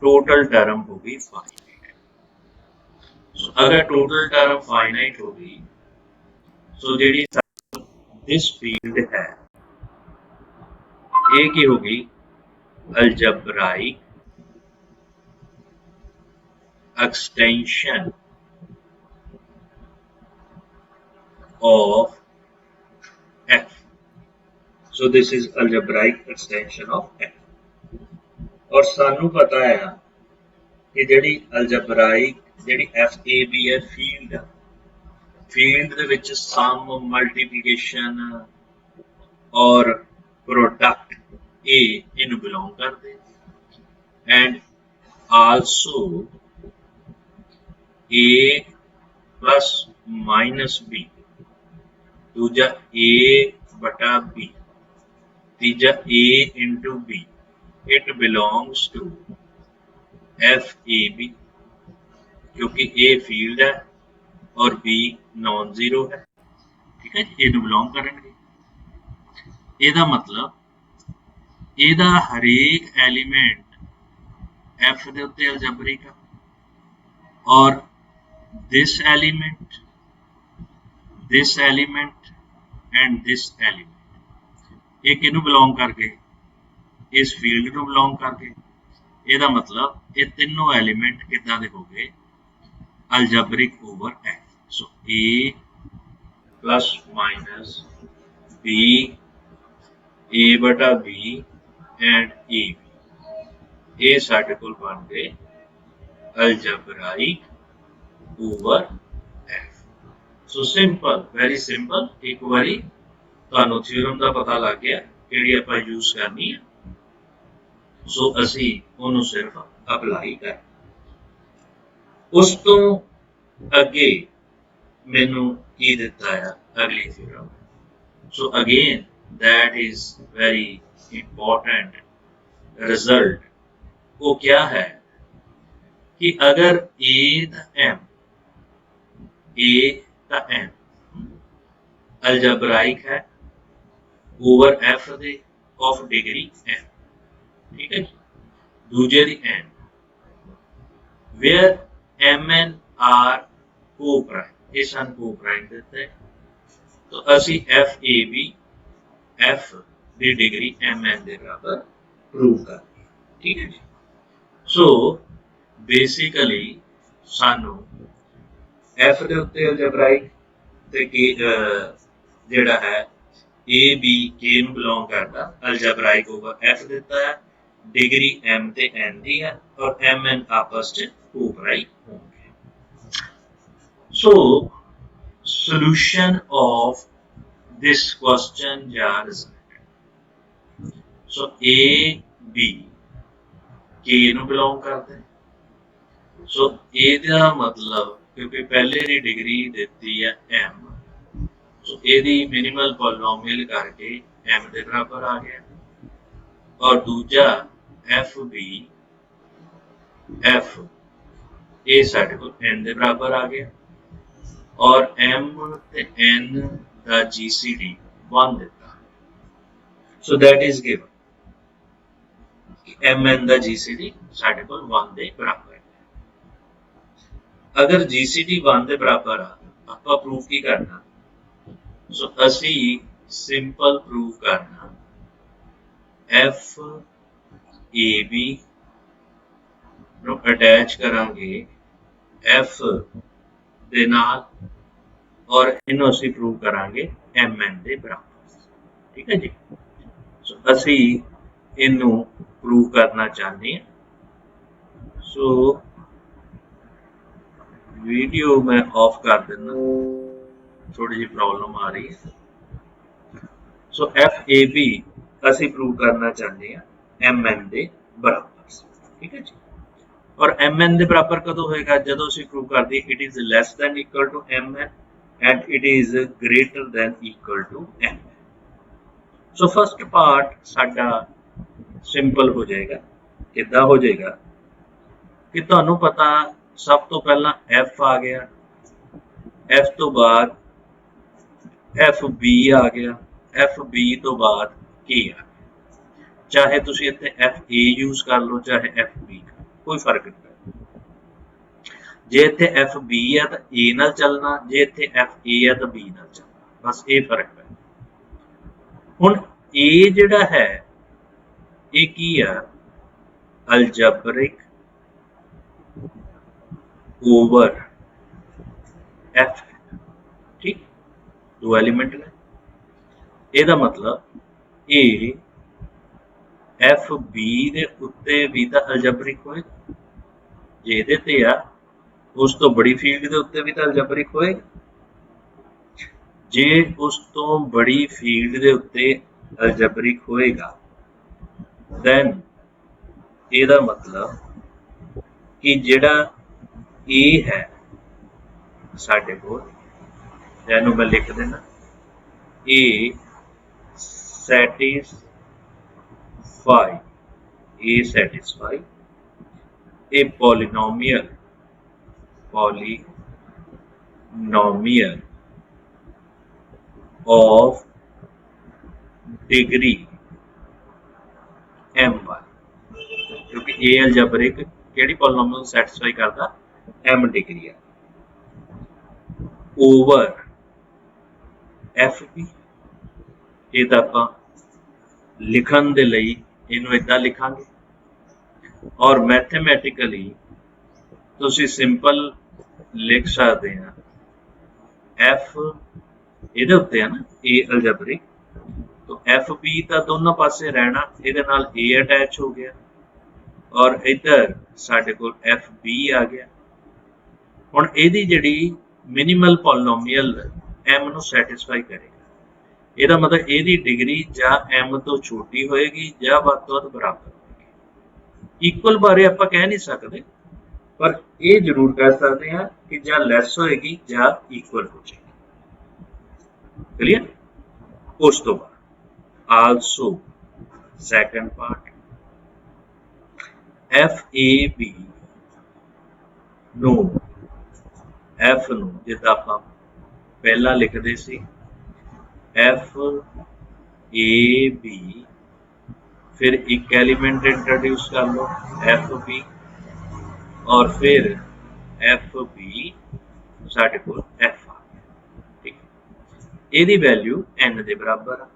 [SPEAKER 1] टोटल टर्म होगी फाइनाइट। सो अगर टोटल टर्म फाइनाइट होगी सो जी दिस फील्ड है ये की होगी अलजबराइक extension of F. So this is algebraic extension of F. और सानू पता है कि ਜਿਹੜੀ algebraic ਜਿਹੜੀ FAB है field field ਦੇ ਵਿੱਚ sum multiplication और product A ਇਹਨੂੰ belong ਕਰਦੇ and also A plus minus B दूजा A बटा B Teeja A into B it belongs to FAB क्योंकि A field है और B नॉन जीरो है ठीक है जी ਇਹਨੂੰ belong ਕਰਨਗੇ ਇਹਦਾ ਮਤਲਬ ਇਹਦਾ ਹਰੇਕ ਐਲੀਮੈਂਟ F ਦੇ ਉੱਤੇ ਅਲਜਬਰਿਕ ਆ और this element and this element ਇਹ ਕਿਹਨੂੰ belong ਕਰ ਗਏ ਇਸ ਫੀਲਡ ਨੂੰ belong ਕਰ ਗਏ ਇਹਦਾ ਮਤਲਬ ਇਹ ਤਿੰਨੋਂ ਐਲੀਮੈਂਟ ਕਿੱਦਾਂ ਦੇ ਹੋ ਗਏ algebraic over F so A plus minus B A बटा B and A ਇਹ ਸਾਡੇ ਕੋਲ ਬਣ ਗਏ algebraic over F so simple very simple ਇੱਕ ਵਾਰੀ ਤੁਹਾਨੂੰ ਥਿਊਰਮ ਦਾ ਪਤਾ ਲੱਗ ਗਿਆ ਕਿਹੜੀ ਆਪਾਂ ਯੂਜ਼ ਕਰਨੀ ਹੈ ਸੋ ਅਸੀਂ ਉਹਨੂੰ ਸਿਰਫ ਅਪਲਾਈ ਕਰ ਉਸ ਤੋਂ ਅੱਗੇ ਮੈਨੂੰ ਕੀ ਦਿੱਤਾ ਹੈ ਅਗਲੀ theorem so again that is very important result वो क्या है कि अगर A का M algebraic है over F ਦੇ of degree M ठीक है दूजे दी N where Mn are co-prime ये सन co-prime देते हैं तो असी FAB F ਦੀ डिग्री Mn ਦੇ बराबर प्रूव कर ठीक है जी सो बेसिकली सानू F ਦੇ ਉੱਤੇ algebraic ਤੇ ਜਿਹੜਾ ਹੈ A B K ਨੂੰ ਬਿਲੋਂਗ ਕਰਦਾ algebraic over F ਦਿੱਤਾ ਹੈ डिग्री M ਤੇ N ਦੀ ਹੈ और Mn आपस ਚ co-prime होंगे so solution of this question या result so A B K ਨੂੰ ਬਿਲੋਂਗ ਕਰਦੇ ਸੋ ਇਹਦਾ ਮਤਲਬ ਕਿਉਂਕਿ ਪਹਿਲੇ ਦੀ ਡਿਗਰੀ ਦਿੱਤੀ ਹੈ M ਸੋ ਇਹਦੀ ਮਿਨੀਮਲ ਪੋਲੀਨੋਮੀਅਲ ਕਰਕੇ M ਦੇ ਬਰਾਬਰ ਆ ਗਿਆ ਔਰ ਦੂਜਾ FB F ਇਹ ਸਾਡੇ ਕੋਲ N ਦੇ ਬਰਾਬਰ ਆ ਗਿਆ ਔਰ M ਤੇ N ਦਾ GCD 1 ਦਿੱਤਾ so that is given Mn the GCD ਸਾਡੇ ਕੋਲ 1 ਦੇ ਬਰਾਬਰ ਹੈ ਅਗਰ GCD 1 ਦੇ ਬਰਾਬਰ ਆ ਆਪਾਂ ਪ੍ਰੂਫ ਕੀ ਕਰਨਾ ਸੋ ਅਸੀਂ ਸਿੰਪਲ ਪ੍ਰੂਫ ਕਰਨਾ FAB ਨੂੰ ਅਟੈਚ ਕਰਾਂਗੇ F ਦੇ ਨਾਲ ਔਰ ਇਹਨੂੰ ਅਸੀਂ ਪ੍ਰੂਵ ਕਰਾਂਗੇ Mn ਦੇ ਬਰਾਬਰ ਠੀਕ ਹੈ ਜੀ ਸੋ ਅਸੀਂ ਇਹਨੂੰ ਪ੍ਰੂਵ ਕਰਨਾ ਚਾਹੁੰਦੇ ਹਾਂ ਸੋ ਵੀਡੀਓ ਮੈਂ ਆਫ ਕਰ ਦਿੰਦਾ ਥੋੜੀ ਜਿਹੀ ਪ੍ਰੋਬਲਮ ਆ ਰਹੀ ਹੈ ਸੋ FAB ਅਸੀਂ ਪ੍ਰੂਵ ਕਰਨਾ ਚਾਹੁੰਦੇ ਹਾਂ Mn ਦੇ ਬਰਾਬਰ ਠੀਕ ਹੈ ਜੀ ਔਰ Mn ਦੇ ਬਰਾਬਰ ਕਦੋਂ ਹੋਏਗਾ ਜਦੋਂ ਅਸੀਂ ਪ੍ਰੂਵ ਕਰਦੇ it is less than equal to Mn and it is greater than equal to M. So first part साडा simple हो जाएगा कितना हो जाएगा कि तुहानू पता सब तो पहला F आ गया F तो बाद FB आ गया FB तो बाद K आ गया चाहे तुसी इत्थे FA यूज कर लो चाहे FB कोई फर्क नहीं जे इत्थे FB है तो A नाल चलना जे इत्थे FA है तो B नाल चलना बस ये फर्क है हुण A जिहड़ा है ये की है अलजेब्रिक ओवर F ठीक दो एलिमेंट ने ਇਹਦਾ ਮਤਲਬ A ਐਫ ਬੀ ਦੇ ਉੱਤੇ ਵੀ ਤਾਂ ਅਲਜਬਰਿਕ ਹੋਏਗਾ। ਜੇ ਇਹਦੇ ਤੇ ਆ ਉਸ ਤੋਂ ਬੜੀ ਫੀਲਡ ਦੇ ਉੱਤੇ ਵੀ ਤਾਂ ਅਲਜਬਰਿਕ ਹੋਏਗਾ। ਜੇ ਉਸ ਤੋਂ ਬੜੀ ਫੀਲਡ ਦੇ ਉੱਤੇ ਅਲਜਬਰਿਕ ਹੋਏਗਾ ਦੈਨ ਇਹਦਾ ਮਤਲਬ ਕਿ ਜਿਹੜਾ A ਹੈ ਸਾਡੇ ਕੋਲ, ਇਹਨੂੰ ਮੈਂ ਲਿਖ ਦੇਣਾ A satisfy a polynomial of degree m1, क्योंकि A अलजेब्रिक ਕਿਹੜੀ ਪੋਲੀਨੋਮੀਅਲ ਸੈਟੀਸਫਾਈ ਕਰਦਾ, m ਡਿਗਰੀ ਆ, ਓਵਰ FP। ਇਹ ਤਾਂ ਆਪਾਂ ਲਿਖਣ ਦੇ ਲਈ ਇਹਨੂੰ ਇਦਾਂ ਲਿਖਾਂਗੇ, ਔਰ ਮੈਥਮੈਟਿਕਲੀ ਤੁਸੀਂ ਸਿੰਪਲ ਲਿਖ ਸਕਦੇ ਆ F ਇਹਦੇ ਉੱਤੇ ਆ ਨਾ A अलजेब्रिक, तो FP ਤਾਂ ਦੋਨੋਂ ਪਾਸੇ ਰਹਿਣਾ, ਇਹਦੇ ਨਾਲ A ਅਟੈਚ ਹੋ ਗਿਆ ਔਰ ਇੱਧਰ ਸਾਡੇ ਕੋਲ FB ਆ ਗਿਆ। ਹੁਣ ਇਹਦੀ ਜਿਹੜੀ ਮਿਨੀਮਲ ਪੋਲੀਨੋਮੀਅਲ M ਨੂੰ ਸੈਟੀਸਫਾਈ ਕਰੇਗਾ, ਇਹਦਾ ਮਤਲਬ ਇਹਦੀ ਡਿਗਰੀ ਜਾਂ M ਤੋਂ ਛੋਟੀ ਹੋਏਗੀ ਜਾਂ ਵੱਧ ਤੋਂ ਵੱਧ ਬਰਾਬਰ ਹੋਏਗੀ। ਇਕੁਅਲ ਬਾਰੇ ਆਪਾਂ ਕਹਿ ਨਹੀਂ ਸਕਦੇ, ਪਰ ਇਹ ਜ਼ਰੂਰ ਕਹਿ ਸਕਦੇ ਹਾਂ ਕਿ ਜਾਂ ਲੈਸ ਹੋਏਗੀ ਜਾਂ ਇਕੁਅਲ ਹੋ ਜਾਏਗੀ। ਕਲੀਅਰ। ਉਸ ਤੋਂ ਬਾਅਦ ਆਲਸੋ ਸੈਕੰਡ ਪਾਰਟ FAB ਨੂੰ F ਨੂੰ ਜਿੱਦਾਂ ਆਪਾਂ ਪਹਿਲਾਂ ਲਿਖਦੇ ਸੀ FAB, फिर एक एलिमेंट इंट्रोड्यूस कर लो FB, और फिर FB साढ़े को F आ गया। ठीक है, ਇਹਦੀ वैल्यू n ਦੇ बराबर है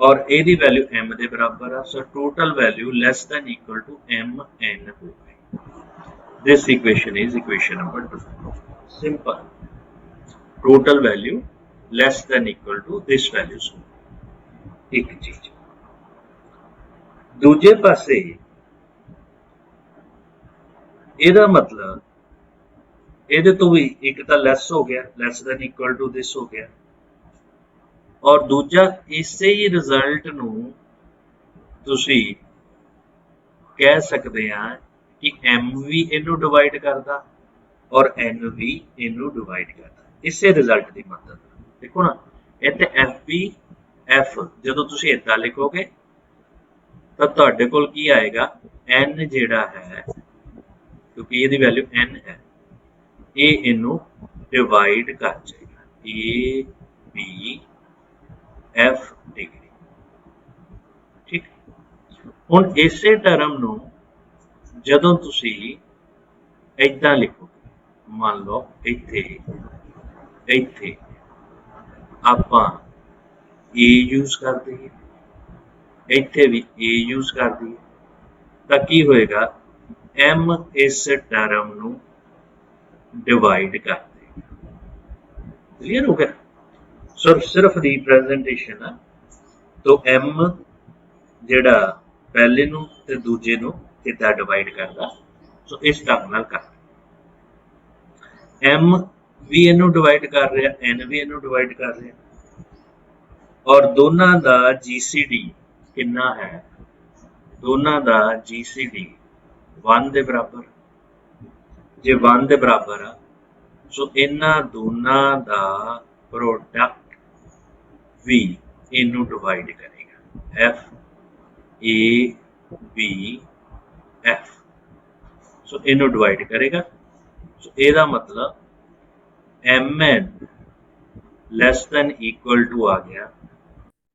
[SPEAKER 1] और ਇਹਦੀ वैल्यू m ਦੇ बराबर है, so total value less than equal to mn हो गई। This equation is equation number 2। Simple, total value less than equal to this values. एक चीज दूजे पासे ਇਹਦਾ ਮਤਲਬ ਇਹਦੇ ਤੋਂ ਵੀ ਇੱਕ ਤਾਂ ਲੈਸ ਹੋ ਗਿਆ, ਲੈਸ ਦੇਨ ਇਕੁਅਲ ਟੂ ਦਿਸ ਹੋ ਗਿਆ, ਔਰ ਦੂਜਾ ਇਸੇ ਹੀ ਰਿਜ਼ਲਟ ਨੂੰ ਤੁਸੀਂ ਕਹਿ ਸਕਦੇ ਆ ਕਿ m ਵੀ ਇਹਨੂੰ ਡਿਵਾਈਡ ਕਰਦਾ ਔਰ n ਵੀ ਇਹਨੂੰ ਡਿਵਾਈਡ ਕਰਦਾ, ਇਸੇ ਰਿਜ਼ਲਟ ਦੀ ਮਦਦ। ਦੇਖੋ ਨਾ ਇੱਥੇ FB F ਜਦੋਂ ਤੁਸੀਂ ਇਦਾਂ ਲਿਖੋਗੇ ਤਾਂ ਤੁਹਾਡੇ ਕੋਲ ਕੀ ਆਏਗਾ, n ਜਿਹੜਾ ਹੈ ਕਿਉਂਕਿ ਇਹਦੀ ਵੈਲਿਊ n ਹੈ, ਇਹ ਇਹਨੂੰ ਡਿਵਾਈਡ ਕਰ ਜਾਏਗਾ AB F ਡਿਗਰੀ। ਠੀਕ, ਹੁਣ ਇਸੇ ਟਰਮ ਨੂੰ ਜਦੋਂ ਤੁਸੀਂ ਇਦਾਂ ਲਿਖੋਗੇ, ਮੰਨ ਲਓ ਇੱਥੇ ਆਪਾਂ A ਯੂਜ਼ ਕਰਦੇ ਹਾਂ, ਇੱਥੇ ਵੀ A ਯੂਜ਼ ਕਰਦੇ ਹਾਂ, ਤਾਂ ਕੀ ਹੋਏਗਾ, m ਇਸ ਟਰਮ ਨੂੰ डिवाइड कर देगा। क्लियर हो गया। सो सिर्फ रिप्रेजेंटेशन है, तो m जेड़ा पहले नू ते दूजे नू इदा डिवाइड करदा, सो इस ढंग नाल कर m भी इनू डिवाइड कर रहा, n भी इनू डिवाइड कर रहा, और दोनों का GCD कितना है, दोनों का GCD 1 के बराबर। जे 1 के बराबर आ, सो इन्हां दोनों का प्रोडक्ट भी इनू डिवाइड करेगा, FABF, सो इनू डिवाइड करेगा। सो ਇਹਦਾ मतलब MN less than equal to आ गया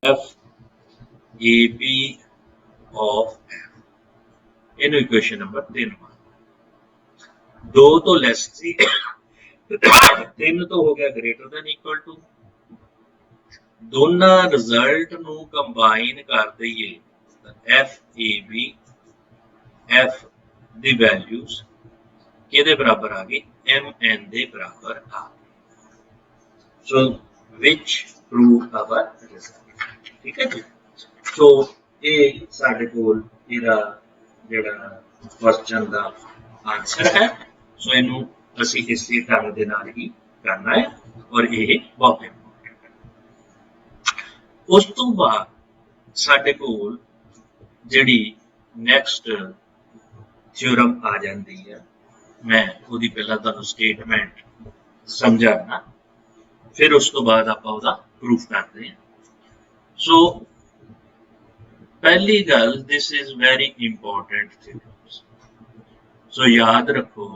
[SPEAKER 1] FAB ऑफ F। इनू इक्वेशन नंबर 3 2 तो लेस सी 3 तो हो गया ग्रेटर देन इक्वल टू। दोनों रिजल्ट नू कंबाइन कर दईए, FAB F दी वैल्यूज किहदे बराबर आ गई, MN दे बराबर आ गई। सो विच prove our result. ठीक है जी। सो ये साडे कोल इहदा जिहड़ा क्वेश्चन दा आंसर है। सो इनू असीं इसी ढंग दे नाल ही करना है और ये बहुत इंपॉर्टेंट है। उस तो बाद साडे कोल जिहड़ी नैक्सट थ्योरम आ जाती है, मैं उसकी पहला तुहानूं स्टेटमेंट समझाना, फिर उस तो बाद आपां उहदा प्रूफ करते हैं। सो पहली गल, this is very important theorems. So याद रखो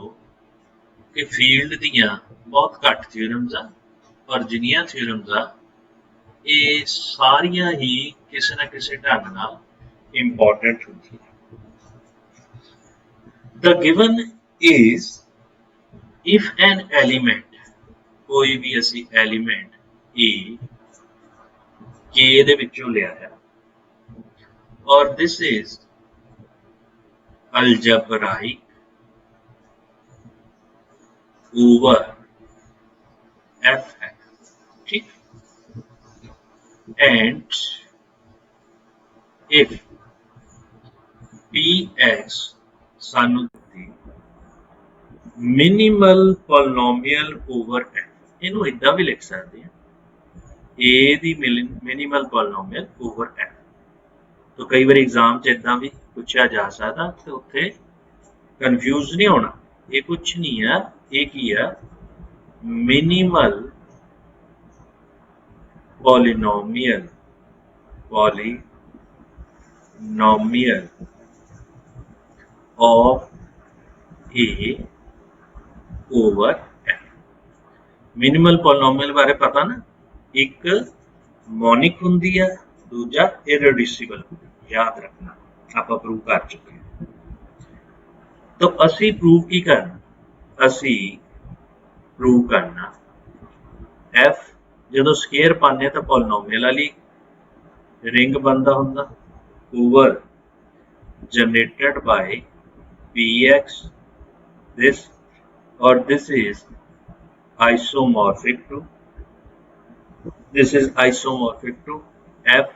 [SPEAKER 1] कि फील्ड दियां बहुत घट थ्योरम्स आ और जिन्नियां थ्योरम्स आ ये सारियां ही किसी ना किसी ढंग नाल इंपॉर्टेंट होंदी है। The given is if an element, कोई भी असी एलिमेंट ए के दे विचों लिया है और this is algebraic over f है, ठीक। and if px सानू मिनिमल पॉलिनोमियल ओवर f, इनू इदा भी लिख सकते हैं ए दी मिनिमल पॉलिनोमियल ओवर f। तो कई बार एग्जाम च इदा भी पूछा जा सकता, तो उत्थे कन्फ्यूज नहीं होना, ये कुछ नहीं है, ये की है minimal polynomial of A over F. Minimal polynomial बारे पता ना, एक मोनिक हुंदी है, दूजा इररेड्यूसिबल, याद रखना, आप प्रूव कर चुके हैं। तो असी प्रूव की करना, असी प्रूव करना एफ जो स्केयर पाने तो पॉलिनोमियल वाली रिंग बनता हुंदा over generated by px this, or this is isomorphic to f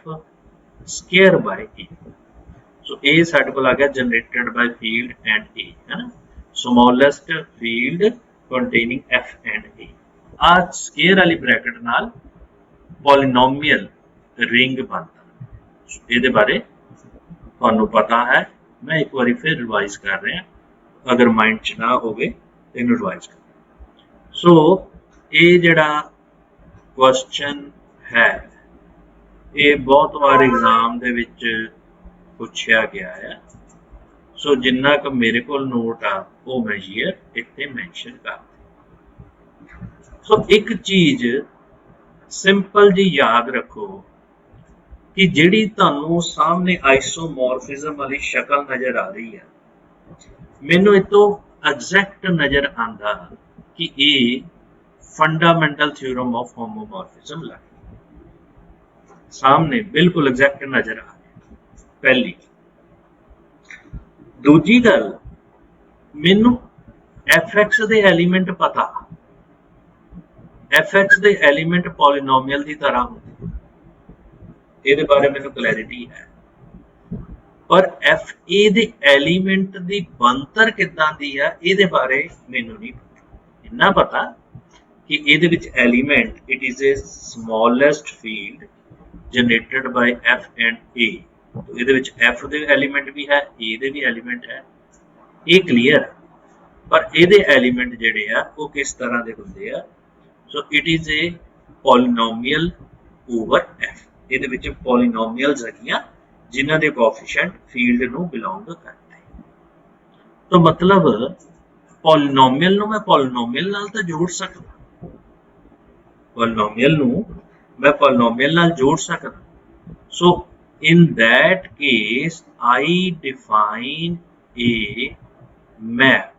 [SPEAKER 1] square by e। so a साडे कोल आ गया जनरेटेड बाय फील्ड एंड ए, है ना, smallest field containing f and a। आज स्केयर वाली ब्रैकेट नाल पॉलिनोमियल रिंग बनता, ये बारे तुहानू पता है, मैं एक बार फिर रिवाइज कर रहा, अगर माइंड च ना होवे तो इनू रिवाइज कर। सो ये जिहड़ा क्वेश्चन है ये बहुत बार एग्जाम दे विच पूछा गया है। सो जिन्ना क मेरे को नोट आ वो मैं ईयर इत्थे मैंशन कर। सो एक चीज सिंपल जी याद रखो कि जिहड़ी तुहानू सामने आइसोमॉर्फिज्म वाली शक्ल नजर आ रही है, मैनू इतो एग्जैक्ट नजर आंदा कि ये फंडामेंटल थ्योरम ऑफ होमोमॉर्फिज्म लग सामने बिल्कुल एग्जैक्ट नजर आ रही। पहली दूजी गल, मैनू fx दे एलीमेंट पता, fx दे एलीमेंट पॉलिनोमियल की तरह होंदे, ये बारे मैनू क्लैरिटी है, पर एफ ए दे एलीमेंट दी बनतर किदां दी है ये बारे मैनू नहीं पता। इन्ना पता कि ये which element it is a smallest field generated by F and a, तो ये विच एफ दे एलीमेंट भी है, ए दे भी एलीमेंट है, ये क्लीयर है। पर ये एलीमेंट जिहड़े आ वो किस तरह के होंदे आ, so it is a polynomial over F, ये विच पॉलिनोमियल्स हैगियां जिन्हां दे कोएफिशिएंट फील्ड नू बिलोंग करते। तो मतलब पॉलिनोमियल नू मैं पॉलिनोमियल नाल तां जोड़ सकदा, पॉलिनोमियल नू मैं पॉलिनोमियल नाल जोड़ सकदा। So in that case I define a map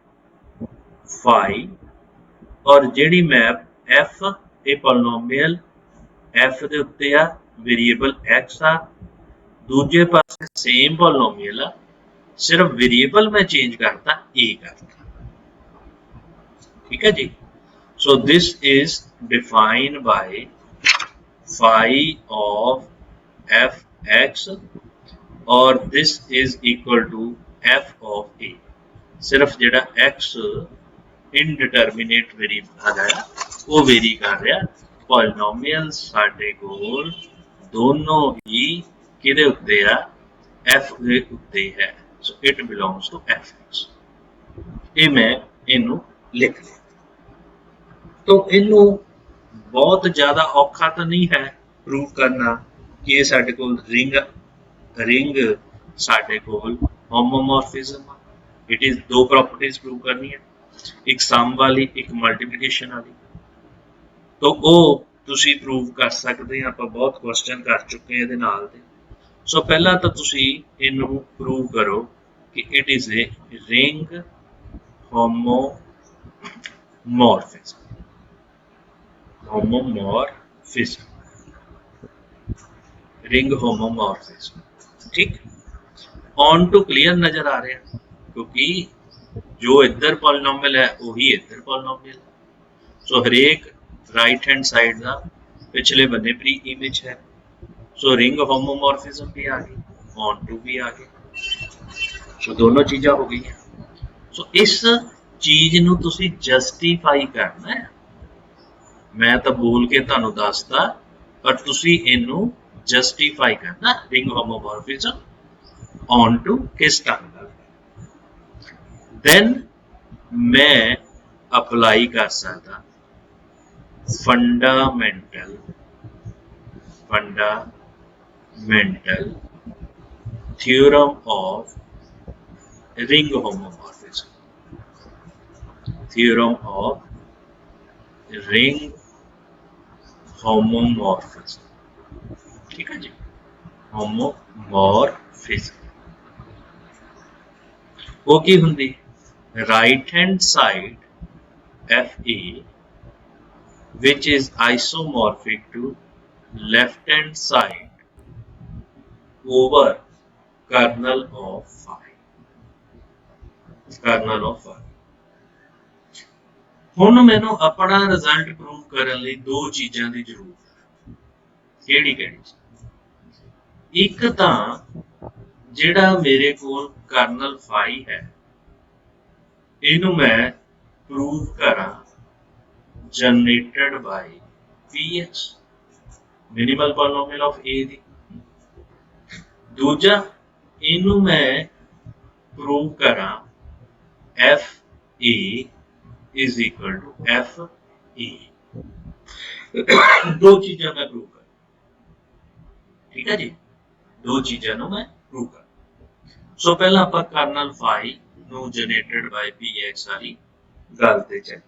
[SPEAKER 1] phi, और जिहड़ी मैप एफ ए पॉलिनोमियल एफ दे उत्ते आ, वेरिएबल एक्स आ, दूजे पासे सेम पॉलिनोमियल आ, सिर्फ वेरिएबल मैं चेंज करता, ए करता। ठीक है जी। So this is defined by phi of fx और this is equal to f of a। सिर्फ ਜਿਹੜਾ x इनडिटरमिनेट वेरीएबल है वो वेरी कर रहा पॉलिनोमियल साडे कोल दोनों ही किहदे उत्ते आ f ਦੇ ਉੱਤੇ है so it belongs to fx। ਇਹ ਮੈਂ ਇਹਨੂੰ ਲਿਖ ਲਿਆ। तो ਇਹਨੂੰ बहुत ज़्यादा औखा तो नहीं है प्रूव करना कि ये साडे कोल रिंग साडे कोल होमोमॉर्फिज्म। इट इज दो प्रॉपर्टीज प्रूव करनी है, एक सम वाली एक मल्टीप्लिकेशन वाली। तो वो तुसी प्रूव कर सकते हैं, आप बहुत क्वेश्चन कर चुके हैं ਇਹਦੇ ਨਾਲ ਦੇ। सो पहला तो तुसी ਇਹਨੂੰ प्रूव करो कि it is a ring homomorphism. Homomorphism, ring homomorphism, ठीक। ऑन टू क्लियर नजर आ रहा है क्योंकि जो इधर पॉलिनोमियल है वही इधर पॉलिनोमियल है। सो हरेक राइट हैंड साइड का पिछले बने प्री इमेज है। सो रिंग होमोमॉर्फिज्म भी आ गई, ऑन टू भी आ गई। सो दोनों चीज़ा हो गई। सो इस चीज नूं तुसीं जस्टिफाई करना है। मैं तो बोल के तुहानूं दसदा पर तुसीं इहनूं जस्टिफाई करना रिंग होमोमॉर्फिज्म ऑन टू किस ढंग नाल। देन मैं अप्लाई कर सकदा fundamental theorem of ring homomorphism. Theorem of ring homomorphism, ठीक है जी। होमोमॉर्फिज्म वो की हुंदी, right hand side FA which is isomorphic to left hand side over kernel of phi। kernel of phi। ਹੁਣ ਮੈਨੂੰ ਆਪਣਾ ਰਿਜ਼ਲਟ ਪ੍ਰੂਵ ਕਰਨ ਲਈ ਦੋ ਚੀਜ਼ਾਂ ਦੀ ਜ਼ਰੂਰਤ ਹੈ। ਕਿਹੜੀ ਕਿਹੜੀ? ਇੱਕ ਤਾਂ ਜਿਹੜਾ ਮੇਰੇ ਕੋਲ ਕਰਨਲ ਫਾਈ ਹੈ ਇਹਨੂੰ ਮੈਂ ਪ੍ਰੂਵ ਕਰਾਂ generated by Px minimal polynomial of A दी। दूजा इनू मैं प्रूव करा FA is equal to FE। दो चीज़ां मैं प्रूव कर, ठीक है जी। दो चीज़ां मैं प्रूव कर। सो पहला आप कर्नल फाई नू जनरेटेड बाय Px वाली गल ते चल।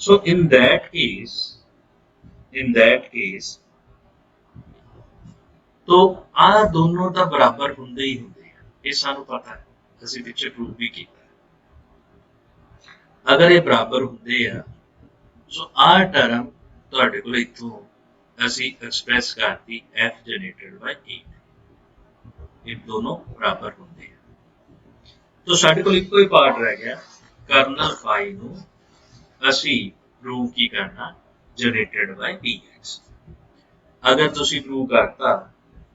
[SPEAKER 1] So in that case तो आ दोनों तो बराबर होंगे ही होंगे, ये सानू पता है, असीं पिछे प्रूव भी किया। अगर ये बराबर होंगे हैं सो आ टर्म तुहाडे कोल इत्थों असीं एक्सप्रैस करती F जनरेटेड बाय A। ये दोनों बराबर होंगे हैं तो साडे कोल इक्को ही पार्ट रह गया, कर्नल फाई नू असी प्रूव की करना जनरेटेड बाय Px। अगर तुसी प्रूव करता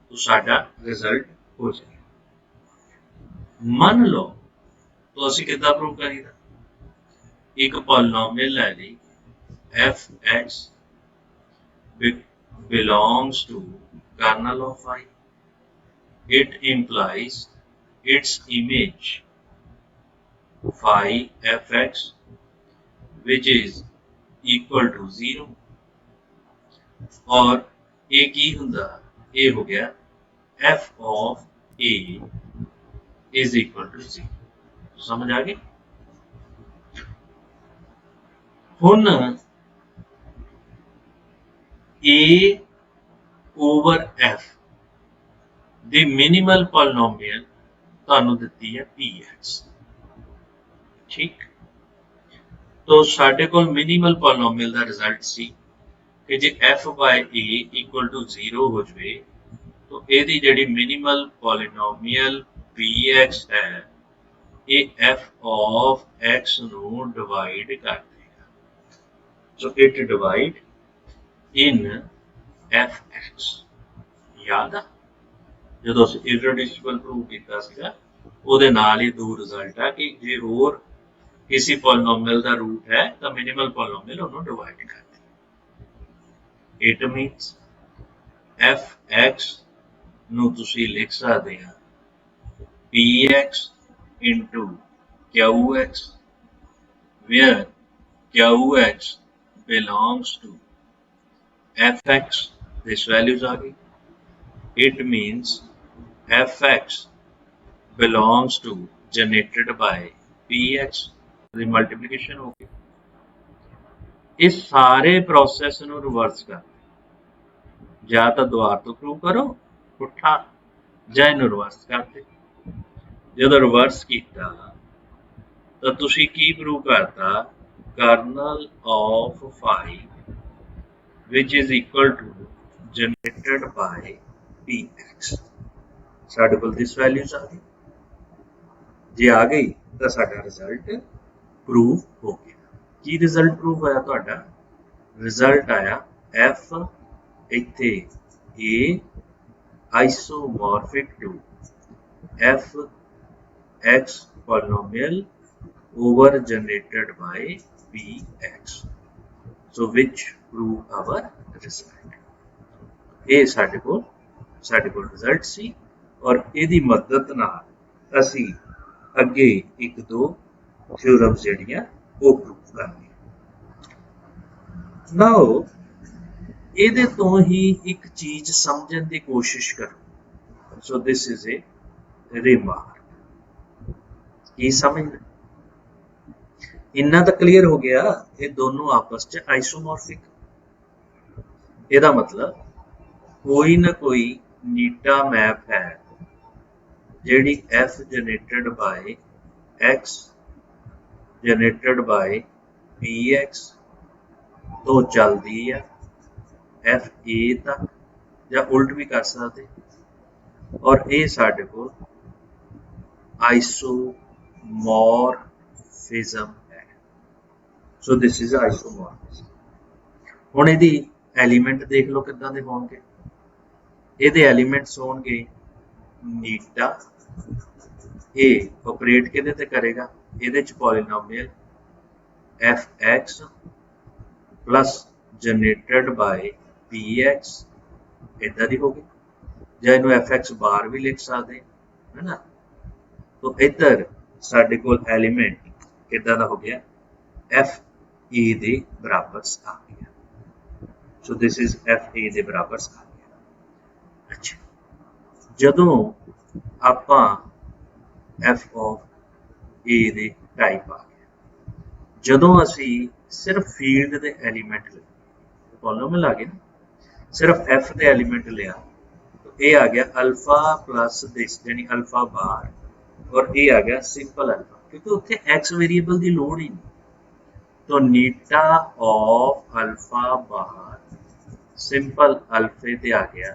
[SPEAKER 1] तो साडा रिजल्ट हो जाएगा। मान लो तो असी किद्दां प्रूव करीदा, एक पॉलिनोमियल ले ली fx belongs to kernel of phi। it implies its image phi fx which is equal to 0 और ये की हुंदा, ये हो गया f of A is equal to 0। समझ आ गई? हुन A over F दी मिनिमल पॉलिनोमियल तुहानू दित्ती है Px, ठीक। तो साडे कोल मिनिमल पॉलिनोमियल दा रिजल्ट सी कि जे f by A equal to 0 हो जाए तो ਇਹਦੀ ਜਿਹੜੀ मिनिमल पॉलिनोमियल Px है ये f of x ਨੂੰ डिवाइड कर देगा। So it divide in fx। याद आ जो अस इररेड्यूसिबल प्रूव किया सीगा ਉਹਦੇ ਨਾਲ ही दो रिजल्ट है कि जे होर किसी पॉलीनोमियल का रूट है तो मिनिमल पॉलीनोमियल उन्होंने डिवाइड कर दे। इट मीन्स fx ਨੂੰ ਤੁਸੀਂ ਲਿਖ ਸਕਦੇ ਆ px into qx where qx belongs to fx, this values are gई। it means fx belongs to generated by px, the multiplication हो गई। इस सारे प्रोसेस ਨੂੰ ਰਿਵਰਸ ਕਰ ਜਾਂ ਤਾਂ ਦੁਬਾਰਾ ਤੋਂ ਪ੍ਰੂਵ ਕਰੋ ਪੁੱਠਾ ਜਾਂ ਇਹਨੂੰ ਰਿਵਰਸ ਕਰ ਦੇ। ਜਦੋਂ ਰਿਵਰਸ ਕੀਤਾ ਤਾਂ ਤੁਸੀਂ ਕੀ ਪ੍ਰੂਵ ਕਰਤਾ colonel of phi which is equal to generated by px। ਸਾਡੇ ਕੋਲ this values ਆ ਗਈ। ਜੇ ਆ ਗਈ ਤਾਂ ਸਾਡਾ ਰਿਜ਼ਲਟ ਪ੍ਰੂਵ ਹੋ ਗਿਆ। ਕੀ ਰਿਜ਼ਲਟ ਪ੍ਰੂਵ ਹੋਇਆ ਤੁਹਾਡਾ? ਰਿਜ਼ਲਟ ਆਇਆ f ਇੱਥੇ a isomorphic to f x polynomial over generated by px, so which prove our result। ਇਹ ਸਾਡੇ ਕੋਲ ਰਿਜ਼ਲਟ ਸੀ ਔਰ ਇਹਦੀ ਮਦਦ ਨਾਲ ਅਸੀਂ ਅੱਗੇ ਇੱਕ ਦੋ ਥਿਓਰਮਸ ਜਿਹੜੀਆਂ ਉਹ ਪ੍ਰੂਵ ਕਰਨੀਆਂ। ਨਾਓ ਇਹਦੇ ਤੋਂ ਹੀ ਇੱਕ ਚੀਜ਼ ਸਮਝਣ ਦੀ ਕੋਸ਼ਿਸ਼ ਕਰੋ। ਸੋ ਦਿਸ ਇਜ਼ ਏ ਰਿਮਾਰਕ। ਕੀ ਸਮਝਣਾ? ਇੰਨਾ ਤਾਂ ਕਲੀਅਰ ਹੋ ਗਿਆ ਇਹ ਦੋਨੋਂ ਆਪਸ ਚ ਆइसोमॉर्फिक। ਇਹਦਾ मतलब कोई ना कोई नीटा मैप है ਜਿਹੜੀ f generated bye x generated by px तो चलती है f a तक या उल्ट भी कर सकते और ये साडे कोल आइसोमॉर्फिज्म है। So this is isomorphism. हुण इहदी एलीमेंट देख लो किदां दे होणगे। ਇਹਦੇ ਐਲੀਮੈਂਟਸ ਹੋਣਗੇ ਨੀਟਾ। ਇਹ ਆਪਰੇਟ ਕਿਹਦੇ ਤੇ ਕਰੇਗਾ? ਇਹਦੇ ਚ polynomial fx plus generated by px इदा दी होगी। ਜਾਂ ਇਹਨੂੰ fx ਬਾਰ ਵੀ ਲਿਖ ਸਕਦੇ ਹੈ ਨਾ। तो इधर ਸਾਡੇ ਕੋਲ ਐਲੀਮੈਂਟ ਕਿਦਾਂ ਦਾ ਹੋ ਗਿਆ? f a ਦੇ ਬਰਾਬਰ ਆ ਗਿਆ। ਸੋ ਦਿਸ ਇਜ਼ f a ਦੇ ਬਰਾਬਰ ਆ ਗਿਆ। अच्छा, ਜਦੋਂ ਆਪਾਂ f of a ਦੇ ਟਾਈਪ ਆ ਗਿਆ, ਜਦੋਂ ਅਸੀਂ ਸਿਰਫ ਫੀਲਡ ਦੇ ਐਲੀਮੈਂਟ ਲਏ, ਪੋਲੀਨੋਮੀਅਲ ਆ ਗਿਆ ਨਾ, ਸਿਰਫ f ਦੇ ਐਲੀਮੈਂਟ ਲਿਆ, ਇਹ ਆ ਗਿਆ अल्फा प्लस दिस यानी अल्फा बार और ये आ गया सिंपल अल्फा क्योंकि उत्थे x वेरिएबल की लोड़ ही नहीं। तो नीटा ऑफ अल्फा बार सिंपल अल्फे ते आ गया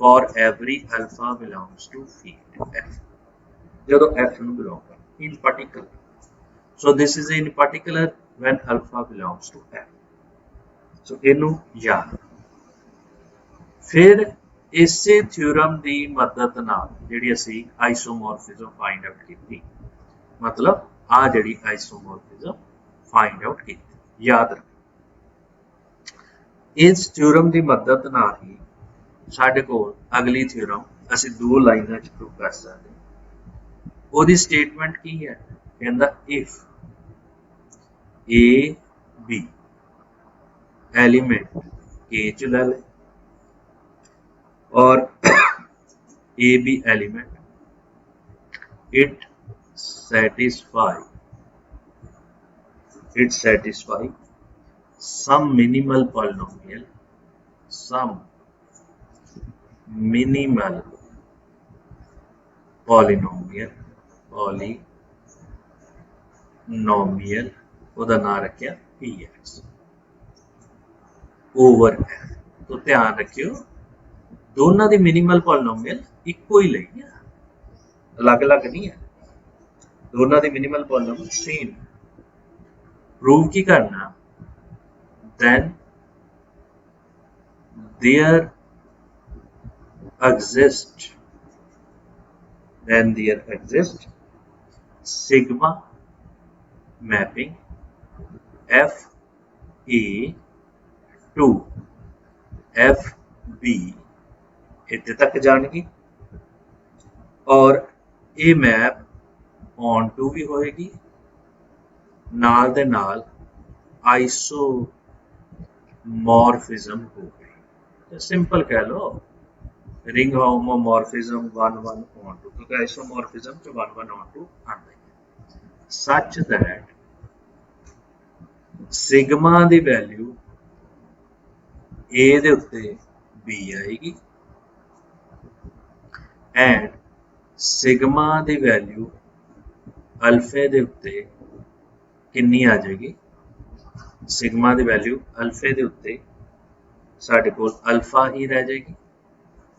[SPEAKER 1] for every alpha belongs to field f ਜਦੋਂ f ਨੂੰ belong ਕਰ in particular। so this is in particular when alpha belongs to f। so ਇਹਨੂੰ ਯਾਦ। ਫਿਰ ਇਸੇ ਥਿਓਰਮ ਦੀ ਮਦਦ ਨਾਲ ਜਿਹੜੀ ਅਸੀਂ ਆइसोमॉर्फिज्म ਫਾਈਂਡ ਆਊਟ ਕੀਤੀ, ਮਤਲਬ ਆ ਜਿਹੜੀ आइसोमॉर्फिज्म ਫਾਈਂਡ ਆਊਟ ਕੀਤੀ, ਯਾਦ ਰੱਖੋ। ਇਸ ਥਿਓਰਮ ਦੀ ਮਦਦ ਨਾਲ ਹੀ ਸਾਡੇ ਕੋਲ ਅਗਲੀ ਥਿਓਰਮ ਅਸੀਂ ਦੋ ਲਾਈਨਾਂ ਚ ਪ੍ਰੂਵ ਕਰ ਸਕਦੇ। ਉਹਦੀ ਸਟੇਟਮੈਂਟ ਕੀ ਹੈ? ਕਹਿੰਦਾ if a b element k ਚ ਲੈ ਲੈ और a b element it satisfy some minimal polynomial ਉਹਦਾ ਨਾਂ ਰੱਖਿਆ px ओवर f। तो ध्यान रखियो दोनों के मिनिमल पॉलीनोमियल इको ही लेनी है, अलग अलग नहीं है। दोनों के मिनिमल पॉलीनोमियल सेम। प्रूव की करना? Then there exists sigma mapping f a to f b ਇੱਥੇ ਤੱਕ ਜਾਣਗੀ ਔਰ ਇਹ ਮੈਪ ਔਨ ਟੂ ਵੀ ਹੋਏਗੀ ਨਾਲ ਦੇ ਨਾਲ ਆਈਸੋਮੋਰਫਿਜ਼ਮ ਹੋਵੇ ਸਿੰਪਲ ਕਹਿ ਲਓ रिंग होमोमॉर्फिज्म 1 1 on 2 क्योंकि आइसोमॉर्फिज्म च 1 1 on 2 आंदा है such that सिग्मा दी वैल्यू ए दे उत्ते बी आएगी एंड सिग्मा दी वैल्यू अल्फे दे उत्ते कितनी आ जाएगी सिग्मा दी वैल्यू अल्फे दे उत्ते साडे कोल अल्फा ही रह जाएगी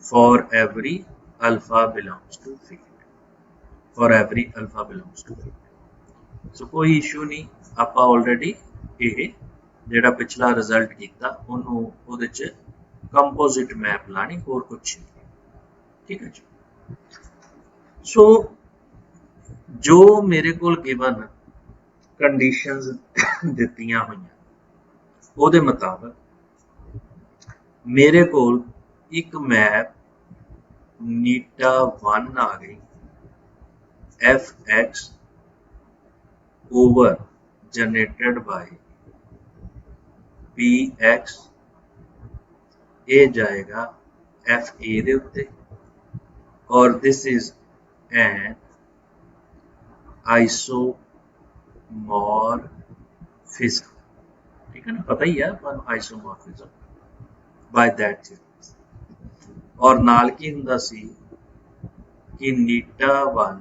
[SPEAKER 1] for every alpha belongs to field so कोई इशू नहीं ਆਪਾਂ already ਇਹ ਜਿਹੜਾ ਪਿਛਲਾ ਰਿਜ਼ਲਟ ਕੀਤਾ ਉਹਨੂੰ ਉਹਦੇ ਚ ਕੰਪੋਜ਼ਿਟ ਮੈਪ ਲਾਣੀ ਹੋਰ ਕੁਝ ਨਹੀਂ ਠੀਕ ਹੈ ਜੀ ਸੋ ਜੋ ਮੇਰੇ ਕੋਲ ਗਿਵਨ ਕੰਡੀਸ਼ਨਸ ਦਿੱਤੀਆਂ ਹੋਈਆਂ ਉਹਦੇ ਮੁਤਾਬਕ ਮੇਰੇ ਕੋਲ एक मैप नीटा 1 आ गई F x over generated by P x ये जाएगा एफ ए दे उत्ते और दिस इज एन आइसोमॉर्फिज्म ठीक है ना पता ही है आइसोमॉर्फिज्म बाय दैट और नाल की हुंदा सी कि नीटा 1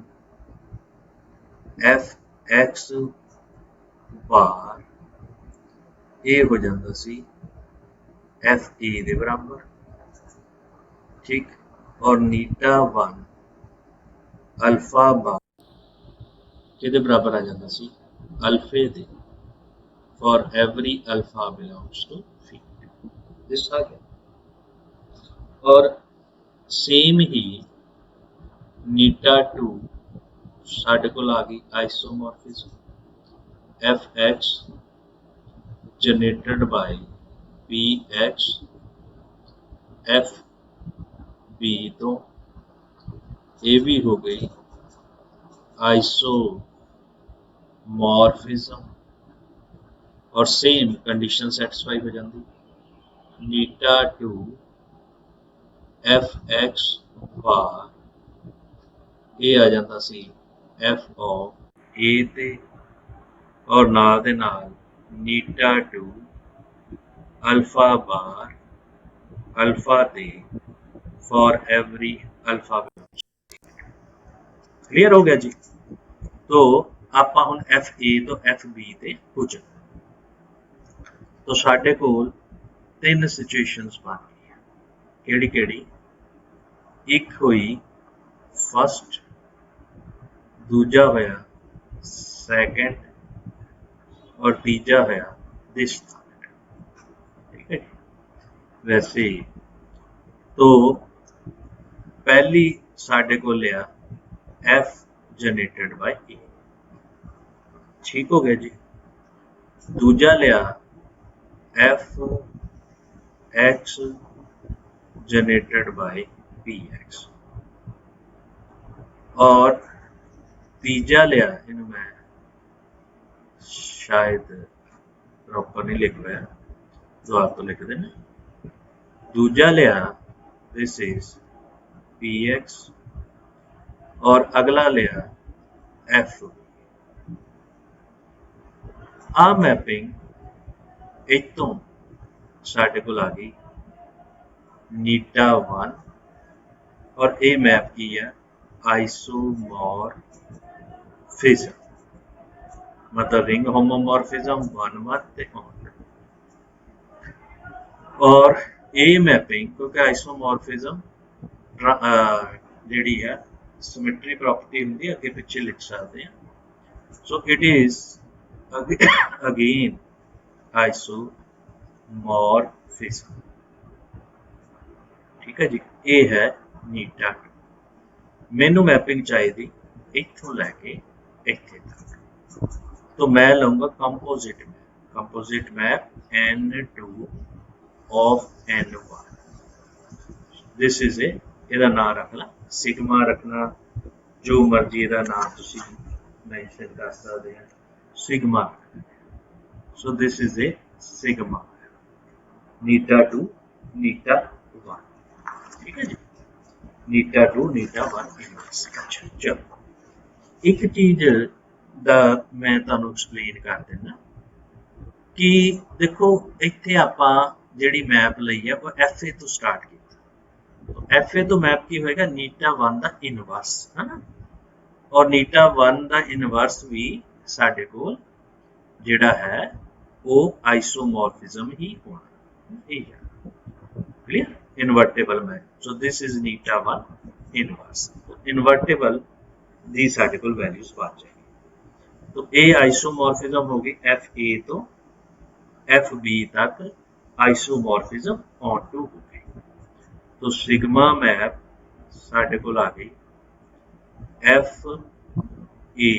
[SPEAKER 1] एफ एक्स बार ए हो जाता सी एफ ए दे बराबर ठीक और नीटा 1 अल्फा बार किहदे बराबर आ जाता सी अल्फे दे for every alpha belongs to field this आ गया और सेम ही नीटा 2 साढ़े को आ गई isomorphism F X generated by P X F B तो ये भी हो गई आइसोमॉर्फिज्म और सेम कंडीशन सेटिस्फाई हो जाती नीटा 2 एफ एक्स बार ये आ जाता सी एफ ऑफ ए ते और नाल दे नाल नीटा 2 अल्फा बार अल्फा ते फॉर एवरी अल्फा क्लियर हो गया जी तो आपां हुण एफ ए तो एफ बी ते पुज तो साडे कोल तीन सिचुएशनस बन केड़ी केड़ी एक हुई फर्स्ट दूजा होया सेकंड और तीजा होया दिस ठीक है वैसे तो पहली साडे को लिया एफ जनरेटेड बाय ए ठीक हो गया जी दूजा लिया F X generated by P x और तीजा लिया इन मैं शायद प्रॉपर नहीं लिख पाया जो आप तो लिख देना दूजा लिया दिस इज पी एक्स और अगला लिया एफ आ मैपिंग इतों साढ़े को आ गई नीटा 1 और ए मैप की है आइसोमॉर्फिज्म मतलब रिंग होमोमॉर्फिज्म 1 1 और ए मैपिंग क्योंकि आइसोमॉर्फिज्म जी है सिमेट्री प्रॉपर्टी होंगी अगे पिछे लिख सकते हैं सो इट इज अगेन आइसोमॉर्फिज्म ठीक है जी। ये है नीटा टू। मैनू मैपिंग चाहिए इत्थों लैके इत्थे तक, तो मैं लूँगा composite map. Composite map N2 of N1। This is ए, ਇਹਦਾ नाम रखना सिग्मा रखना, जो मर्जी ਇਹਦਾ नाम तुसी मेंशन कर सकते हैं, sigma. So this is a sigma eta to eta 1, ठीक है जी। नीटा टू नीटा 1 इनवर्स। अच्छा चलो, एक चीज दा मैं तुहानू एक्सप्लेन कर देना कि देखो इत्थे आपां जिहड़ी मैप लई है वो FA तो स्टार्ट की, तो FA तो मैप की होएगा नीटा 1 का इनवर्स, है ना। और नीटा 1 का इनवर्स भी साडे कोल जिहड़ा है वो आइसोमॉर्फिज्म ही होना, clear. Invertible map, so this is eta 1 inverse. Invertible दी साडे कोल वैल्यूज बच जाएगी। तो ये आइसोमॉर्फिज्म होगी FA तो FB तक आइसोमॉर्फिज्म ऑन टू हो गई। तो सिग्मा मैप साडे कोल आ गई FA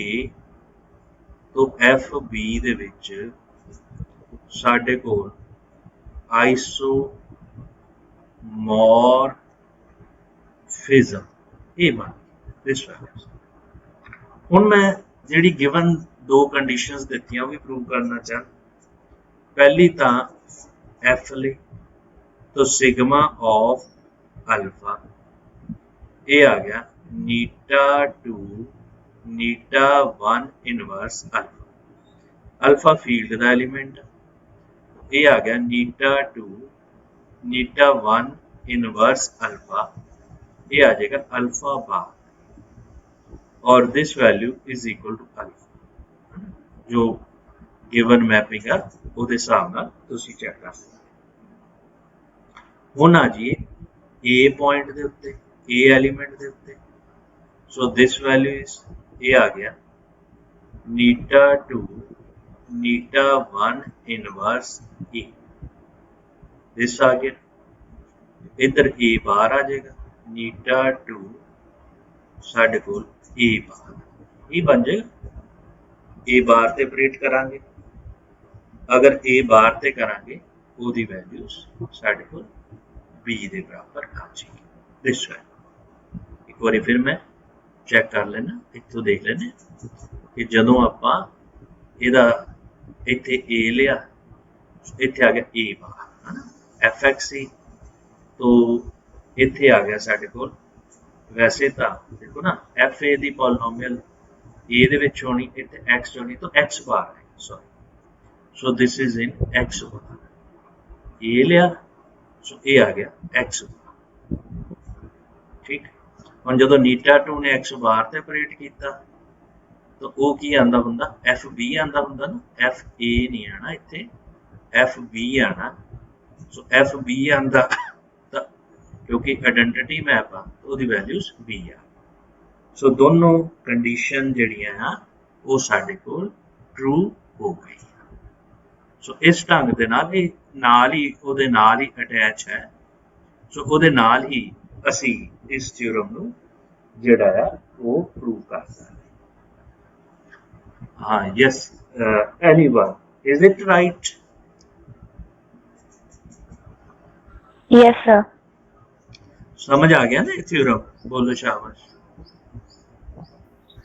[SPEAKER 1] तो FB दे विच साडे कोल आइसोमॉर्फिज्म ये बन दिस वैल्यूज। हुण मैं जिहड़ी गिवन दो कंडीशंस दित्तियां भी प्रूव करना चाह। पहली तो F ले तो सिग्मा ऑफ अल्फा ये आ गया eta to eta 1 inverse alpha. Alpha field का एलीमेंट, ये आ गया eta to eta 1 inverse alpha, ये आ जाएगा अल्फा बार, और this value is equal to alpha. जो गिवन मैपिंग है उहदे हिसाब नाल तुसीं चेक कर सकते। हुण आ जाइए ए पॉइंट के उत्ते, ए एलीमेंट के उत्ते। सो दिस वैल्यू इज, ये आ गया eta to eta 1 inverse a, this आ गया। इधर ए बार आ जाएगा नीटा टू साडे कोल ए बार, ये बन जाएगा। ए बार ते ऑपरेट करांगे, अगर ए बार ते करांगे ओदी वैल्यूज साडे कोल बी दे बराबर आ जाएगी, दिस वैल्यू। एक बार फिर मैं चेक कर लेना, इत्थों देख लेने कि जदों आपां इहदा इत्थे ए लिया, इत्थे आ गया ए बार, है ना, FX तो इत्थे आ गया साडे कोल। वैसे तो देखो ना FA दी पॉलीनोमियल ए दे विच होनी, इत्थे X होनी, तो X बार है, sorry. So this is in X बार, ए लिया, सो ये आ गया X बार, ठीक। हुण जदों नीटा टू ने X बार ते ऑपरेट कीता तो वो की आंदा हुंदा, FB आंदा हुंदा ना, FA नहीं आना इत्थे, FB आना। सो FB आंदा क्योंकि आइडेंटिटी मैप आ तो उसकी वैल्यूज B आ। सो दोनों कंडीशन जिहड़ियां आ वो साडे कोल ट्रू हो गई। सो इस ढंग दे नाल ही उहदे नाल ही अटैच है। सो उहदे नाल ही असी इस थ्योरम नूं जिहड़ा आ वो प्रूव कर सकते। हाँ yes, anyone, is it right?
[SPEAKER 2] Yes sir.
[SPEAKER 1] समझ आ गया ना ये थ्योरम? बोलो शाबाश।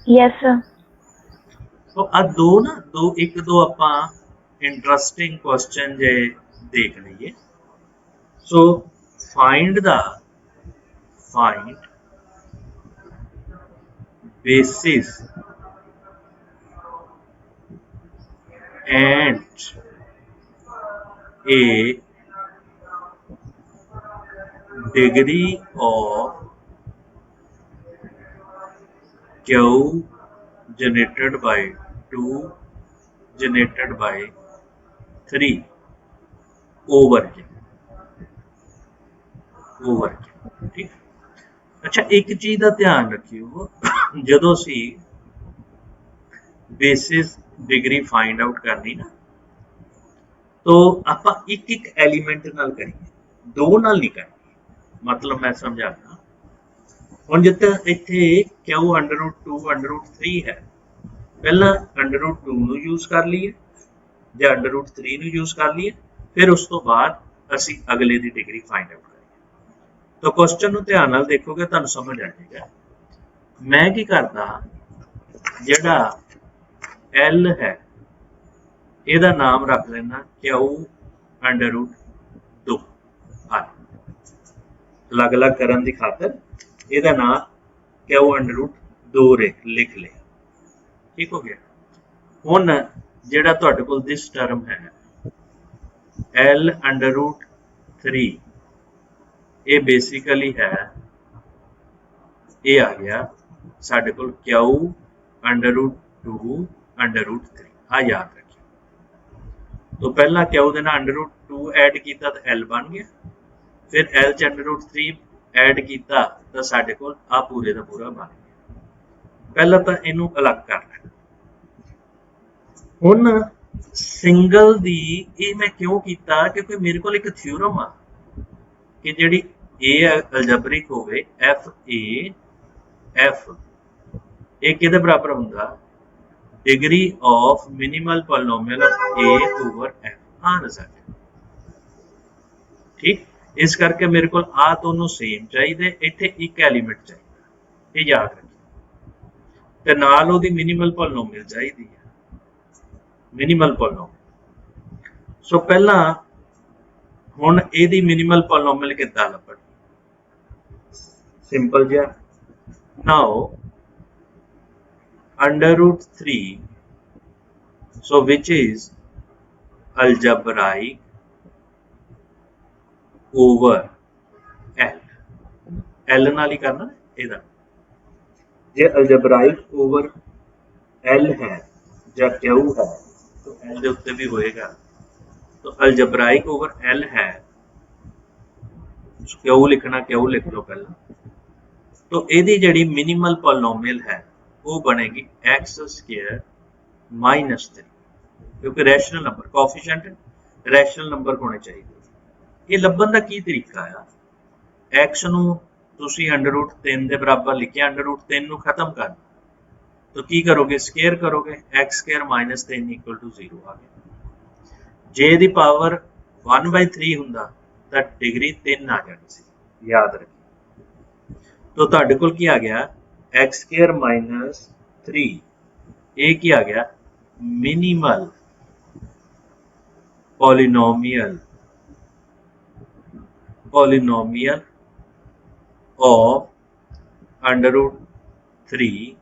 [SPEAKER 2] Yes sir.
[SPEAKER 1] तो अब दो आपां इंटरेस्टिंग क्वेश्चन जे देख लीए। So find basis and a degree of Q generated by 2 generated by 3 over Q, ठीक। अच्छा एक चीज का ध्यान रखियो, जदों असी बेसिस डिग्री फाइंड आउट करनी ना, तो आपां एक एक एलीमेंट नाल करिए, दो नाल नहीं करनी। मतलब मैं समझाना। हुण जिथे इत्थे Q under root 2 under root 3 है, पहला अंडर रूट 2 ਨੂੰ यूज़ कर लीए ਜਾਂ अंडर रूट 3 ਨੂੰ यूज़ कर लीए, फिर उस तो बाद ਅਸੀਂ अगले ਦੀ डिग्री फाइंड आउट करिए। तो क्वेश्चन ਨੂੰ ਧਿਆਨ ਨਾਲ देखोगे ਤੁਹਾਨੂੰ समझ आ जाएगा। मैं की करदा, ਜਿਹੜਾ L है ਇਹਦਾ नाम रख लेना क्यू अंडर रूट 2 अलग अलग करने की खातर ਇਹਦਾ नाम क्यू अंडर रूट 2 लिख लिया। ठीक हो गया। हुण ਜਿਹੜਾ ਤੁਹਾਡੇ ਕੋਲ दिस टर्म है L अंडर रूट 3, ये बेसिकली है, ये आ गया साढ़े कोल Q under root 2 under root 3। आ याद रखिए। तो पहला क्यू के नाल अंडर रूट 2 ऐड किया तो L बन गया, फिर L च अंडर रूट 3 ऐड किया तो साढ़े कोल आ पूरे का पूरा बन गया। पहला तो इनू अलग कर लेना। हुण सिंगल दी ये मैं क्यों किया, क्योंकि मेरे को एक थ्योरम आ कि जिहड़ी ए अलजबरिक होवे एफ ए एफ, ये किहदे बराबर हुंदा, degree of minimal polynomial of A over F. हाँ रिजल्ट ठीक। इस करके मेरे को आ दोनों सेम चाहिए, इत्थे एक एलीमेंट चाहिए, ये याद रखिए। ते नाल ओहदी मिनिमल पॉलिनोमियल चाहिए, मिनिमल पॉलिनोमियल। सो पहला हुण इहदी मिनिमल पॉलिनोमियल किद्दां लभणी, सिंपल जिहा। Now under root 3, so which is algebraic over L, L नाल ही करना इहदा, जे algebraic over L है या Q है तो L दे उत्ते भी होएगा। तो algebraic over L है, Q लिखना, Q लिख लो पहला। तो इहदी जिहड़ी मिनिमल पॉलिनोमियल है वो बनेगी एक्स स्क्वायर माइनस 3, क्योंकि rational number coefficient rational number होने चाहिए। ये लभन का की तरीका है, एक्स नू तुसी अंडर रूट 3 के बराबर लिखे, अंडर रूट 3 नू खत्म करना तो की करोगे, स्केयर करोगे, X square minus 3 equal to 0 आ गया। जे दी पावर 1/3 हुंदा तां डिग्री 3 आ जानी सी, याद रखिए। तो तुहाडे कोल की आ गया एक्स स्केयर माइनस 3, ये की आ गया minimal polynomial of under root 3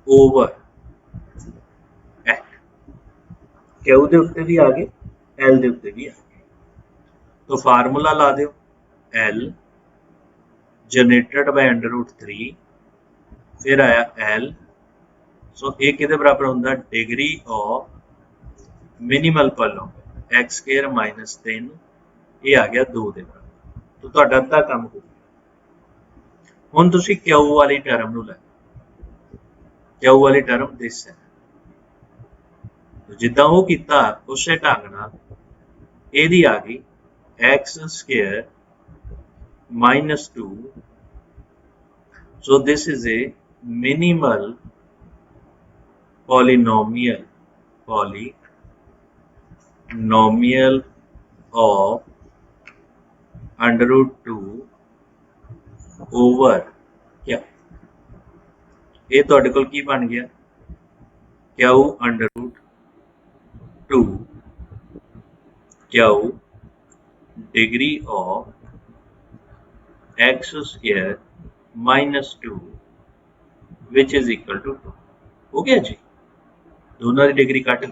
[SPEAKER 1] over L. Q दे उत्ते भी आ गए, एल दे उत्ते भी आ गए। तो फार्मूला ला दो, L generated by under root 3, फिर आया L, सो ये किहदे बराबर होंदा, degree of minimal polynomial X square minus 3, ये आ गया 2 दे बराबर। तो तुहाडा अद्धा काम हो गया। हुण तुसीं क्यू वाली टर्म नूं लै, क्यू वाली टर्म दिस है, तो जिद्दां वो कीता उसे ढंग नाल इहदी आ गई x square minus 2, so this is a minimal polynomial of under root 2 over क्या, ये तुहाडे कोल की बन गया, Q under root 2 Q degree of X square minus 2 which is equal to 2। हो गया जी, दोनों की डिग्री कट ली।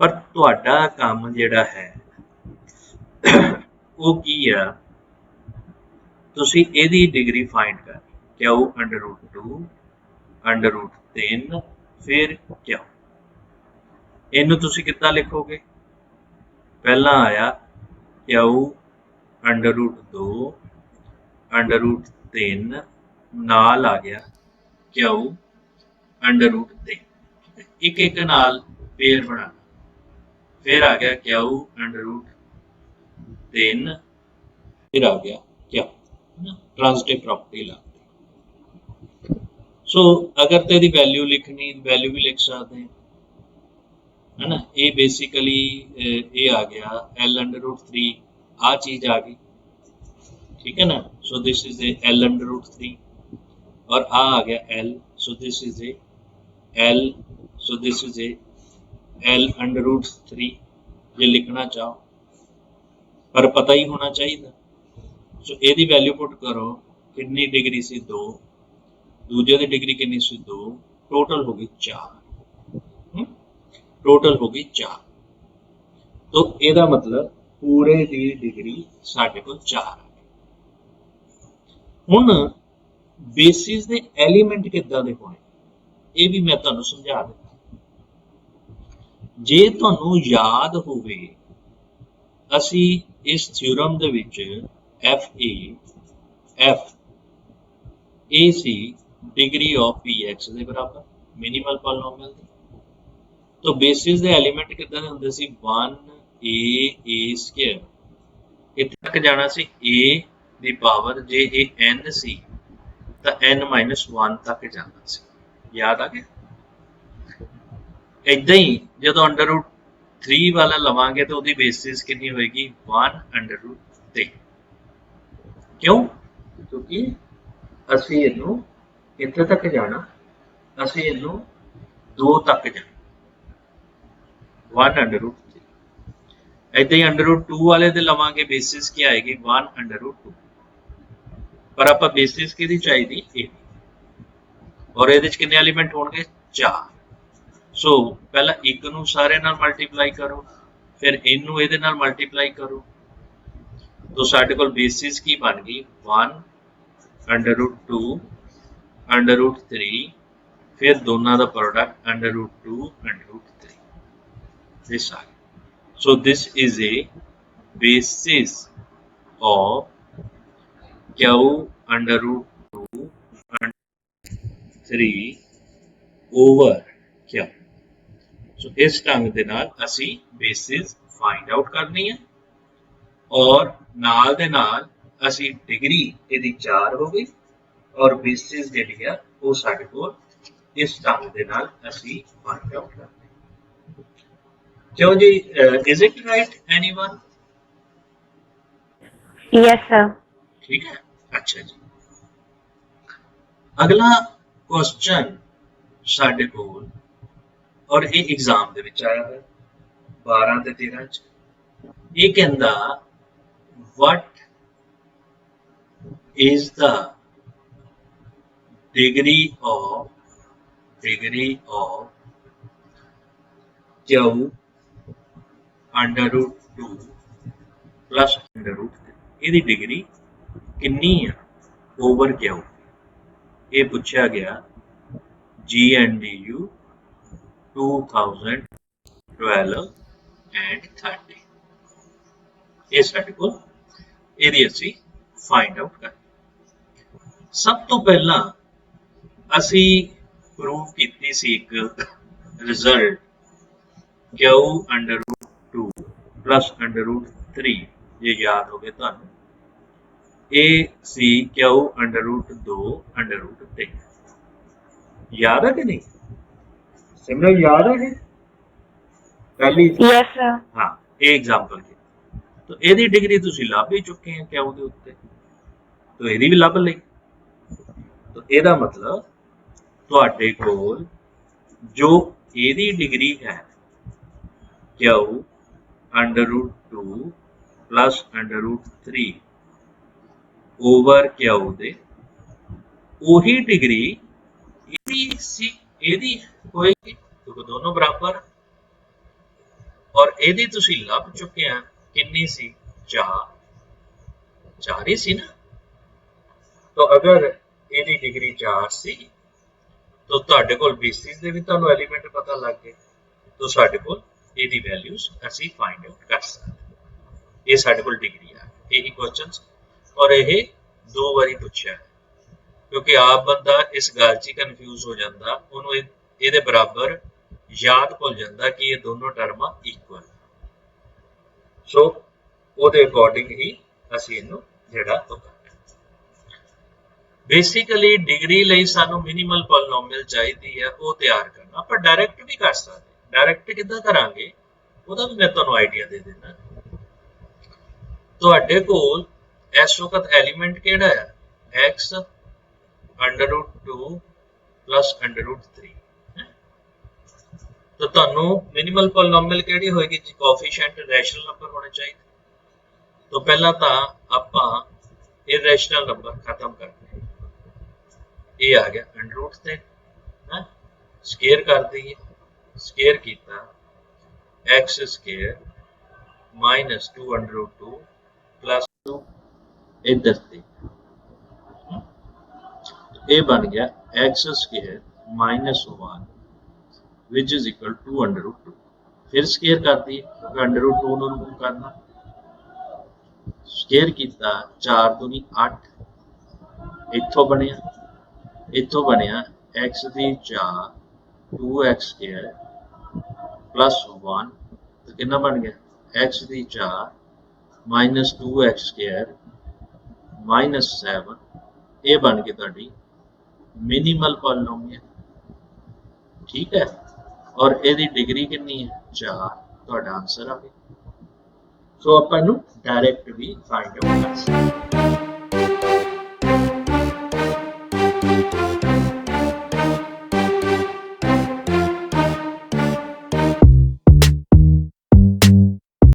[SPEAKER 1] पर तुहाडा काम जिहड़ा है वो की आ, तुसीं इहदी डिग्री फाइंड कर, Q under root 2 under root 3 फिर क्यू। इनू तुसीं कितना लिखोगे, पहला आया Q under root 2 under root 3 नाल आ गया क्यू अंडर रूट 3, एक एक नाल पेयर बनाना, फिर आ गया क्यू अंडर रूट 3 फिर आ गया क्या ट्रांजिटिव प्रॉपर्टी लगती। सो अगर तो यदि वैल्यू लिखनी वैल्यू भी लिख सकते हैं है ना। ये बेसिकली ये आ गया L√3 आ चीज आ गई ठीक है ना। सो दिस इज ए L√3 और आ गया L so this is A L so this is A L√3 ये लिखना चाहो पर पता ही होना चाहिए। सो ਇਹਦੀ वैल्यू पुट करो कितनी डिग्री सी 2 दूजे की डिग्री कितनी सी 2 टोटल हो गई 4 टोटल हो गई 4 तो ਇਹਦਾ मतलब पूरे ਦੀ डिग्री ਸਾਡੇ ਕੋਲ 4 ਆ ਹੁਣ बेसिस ਦੇ एलिमेंट ਕਿੱਦਾਂ ਦੇ ਹੋਣੇ ਇਹ ਵੀ ਮੈਂ ਤੁਹਾਨੂੰ ਸਮਝਾ ਦਿੱਤਾ। ਜੇ ਤੁਹਾਨੂੰ ਯਾਦ ਹੋਵੇ ਅਸੀਂ ਇਸ ਥਿਊਰਮ ਦੇ ਵਿੱਚ F A C degree of Px ਦੇ ਬਰਾਬਰ मिनिमल ਪੋਲੀਨੋਮੀਅਲ ਦੀ। तो बेसिस ਦੇ एलिमेंट ਕਿੱਦਾਂ ਦੇ ਹੁੰਦੇ ਸੀ 1a ਸਕੁਅਰ ਇੱਥੇ ਤੱਕ ਜਾਣਾ ਸੀ a ਦੀ ਪਾਵਰ ਜੇ ਇਹ n ਸੀ ਤਾਂ n-1 ਤੱਕ ਜਾਣਾ ਸੀ याद आ गया। इदा ही जो √3 वाला लवांगे तो उसकी बेसिस कितनी होएगी 1√3 क्यों क्योंकि असी इनू इत्थे तक जाना असी इनू 2 तक जाना 1√3 इदा ही √2 वाले दे लवांगे बेसिस क्या आएगी 1√2 पर आप बेसिस कि चाहिए और ये कितने एलीमेंट होंगे 4 सो पहला एक नू सारे नाल मल्टीप्लाई करो फिर इनू इहदे नाल मल्टीप्लाई करो तो साडे कोल बेसिस की बन गई 1√2 √3 फिर दोनों का प्रोडक्ट √2 √3 दिस आ गया। सो this is A basis of Q √2 3 over क्या। सो इस ढंग दे नाल असी बेसिस फाइंड आउट करनी है और नाल दे नाल असी डिग्री इहदी 4 हो गई और बेसिस जिहड़ी है वो साडे कोल इस ढंग दे नाल असी फाइंड आउट करनी। क्यों जी is it right anyone?
[SPEAKER 2] Yes sir.
[SPEAKER 1] ठीक है अच्छा जी। अगला क्वेश्चन साडे कोल और ये एग्जाम दे विच आया है 12 ते 13 च ये कहंदा what is the degree of Q √2 plus √3 ਇਹਦੀ डिग्री कितनी है ओवर क्यू ये पूछा गया GNDU 2012 and 30 ये साडे कोल ਇਹਦੀ ਅਸੀਂ फाइंड आउट कर। सब तो पहला ਅਸੀਂ प्रूव ਕੀਤੀ ਸੀ एक रिजल्ट क्यू √2 प्लस √3 ये याद हो गया ਤੁਹਾਨੂੰ ए सी क्यू √2 √3 याद है कि नहीं सिमरन याद है पहली
[SPEAKER 2] यस सर।
[SPEAKER 1] हाँ ये एग्जांपल की तो ਇਹਦੀ डिग्री ਤੁਸੀਂ ਲੱਭ ਹੀ ਚੁੱਕੇ हैं क्यू ਦੇ ਉੱਤੇ तो ਇਹਦੀ ਵੀ ਲੱਭ ਲਈ तो ਇਹਦਾ मतलब ਤੁਹਾਡੇ ਕੋਲ जो ਇਹਦੀ डिग्री है क्यू √2 प्लस √3 ओवर क्यू दे ਉਹੀ डिग्री ਇਹਦੀ होएगी क्योंकि दोनों बराबर और ਇਹਦੀ ਤੁਸੀਂ ਲੱਭ ਚੁੱਕੇ ਆ कितनी सी 4 ही सी ना। तो अगर ਇਹਦੀ डिग्री 4 सी तो ਤੁਹਾਡੇ ਕੋਲ बेसिस ਦੇ ਵੀ ਤੁਹਾਨੂੰ एलिमेंट पता लग गए तो ਸਾਡੇ ਕੋਲ ਇਹਦੀ वैल्यूज ਅਸੀਂ फाइंड आउट कर सकते। ये ਸਾਡੇ ਕੋਲ डिग्री आ यही क्वेश्चंस और ये 2 बारी पूछा क्योंकि आप बंदा इस गल च कन्फ्यूज हो जाता उन्होंने ये बराबर याद भुल जाता कि ये दोनों टर्म इक्वल सो वो अकॉर्डिंग ही असी इनू ਜਿਹੜਾ ਉਹ ਕਰਨਾ। ਬੇਸਿਕਲੀ ਡਿਗਰੀ ਲਈ ਸਾਨੂੰ ਮਿਨੀਮਲ ਪੋਲੀਨੋਮੀਅਲ ਚਾਹੀਦੀ ਹੈ, ਉਹ ਤਿਆਰ ਕਰਨਾ। ਆਪਾਂ ਡਾਇਰੈਕਟ ਵੀ ਕਰ ਸਕਦੇ, ਡਾਇਰੈਕਟ ਕਿੱਦਾਂ ਕਰਾਂਗੇ ਉਹਦਾ ਵੀ ਮੈਂ ਤੁਹਾਨੂੰ ਆਈਡੀਆ ਦੇ ਦਿੰਦਾ। ਤੁਹਾਡੇ ਕੋਲ ਇਸ ਵਕਤ ਐਲੀਮੈਂਟ ਕਿਹੜਾ ਹੈ, x √2 plus √3। तो ਤੁਹਾਨੂੰ ਮਿਨੀਮਲ ਪੋਲੀਨੋਮੀਅਲ ਕਿਹੜੀ ਹੋਏਗੀ ਜੀ, ਕੋਐਫੀਸ਼ੀਐਂਟ ਰੈਸ਼ਨਲ ਨੰਬਰ ਹੋਣੇ ਚਾਹੀਦੇ। तो पहला तो ਆਪਾਂ इरेशनल नंबर खत्म करते हैं, ये आ गया √3 है, स्केयर कर दिए, स्केयर किया x² -2√2 प्लस 2 इधर से ये बन गया x² -1 which is equal to √2। फिर स्केयर कर दिए क्योंकि √2 ਨੂੰ रिमूव करना, स्केयर किया 4 दूनी 8, इत्थों बनया x ਦੀ 4 2x² प्लस 1 तो कितना बन गया x ਦੀ 4 -2x² -7, ये बन गई तुहाडी मिनिमल पॉलीनोमियल। ठीक है, और यदी डिग्री कितनी है 4, तुहाडा आंसर आ गया। सो आपां नूं डायरैक्ट भी फाइंड आउट कर सकते।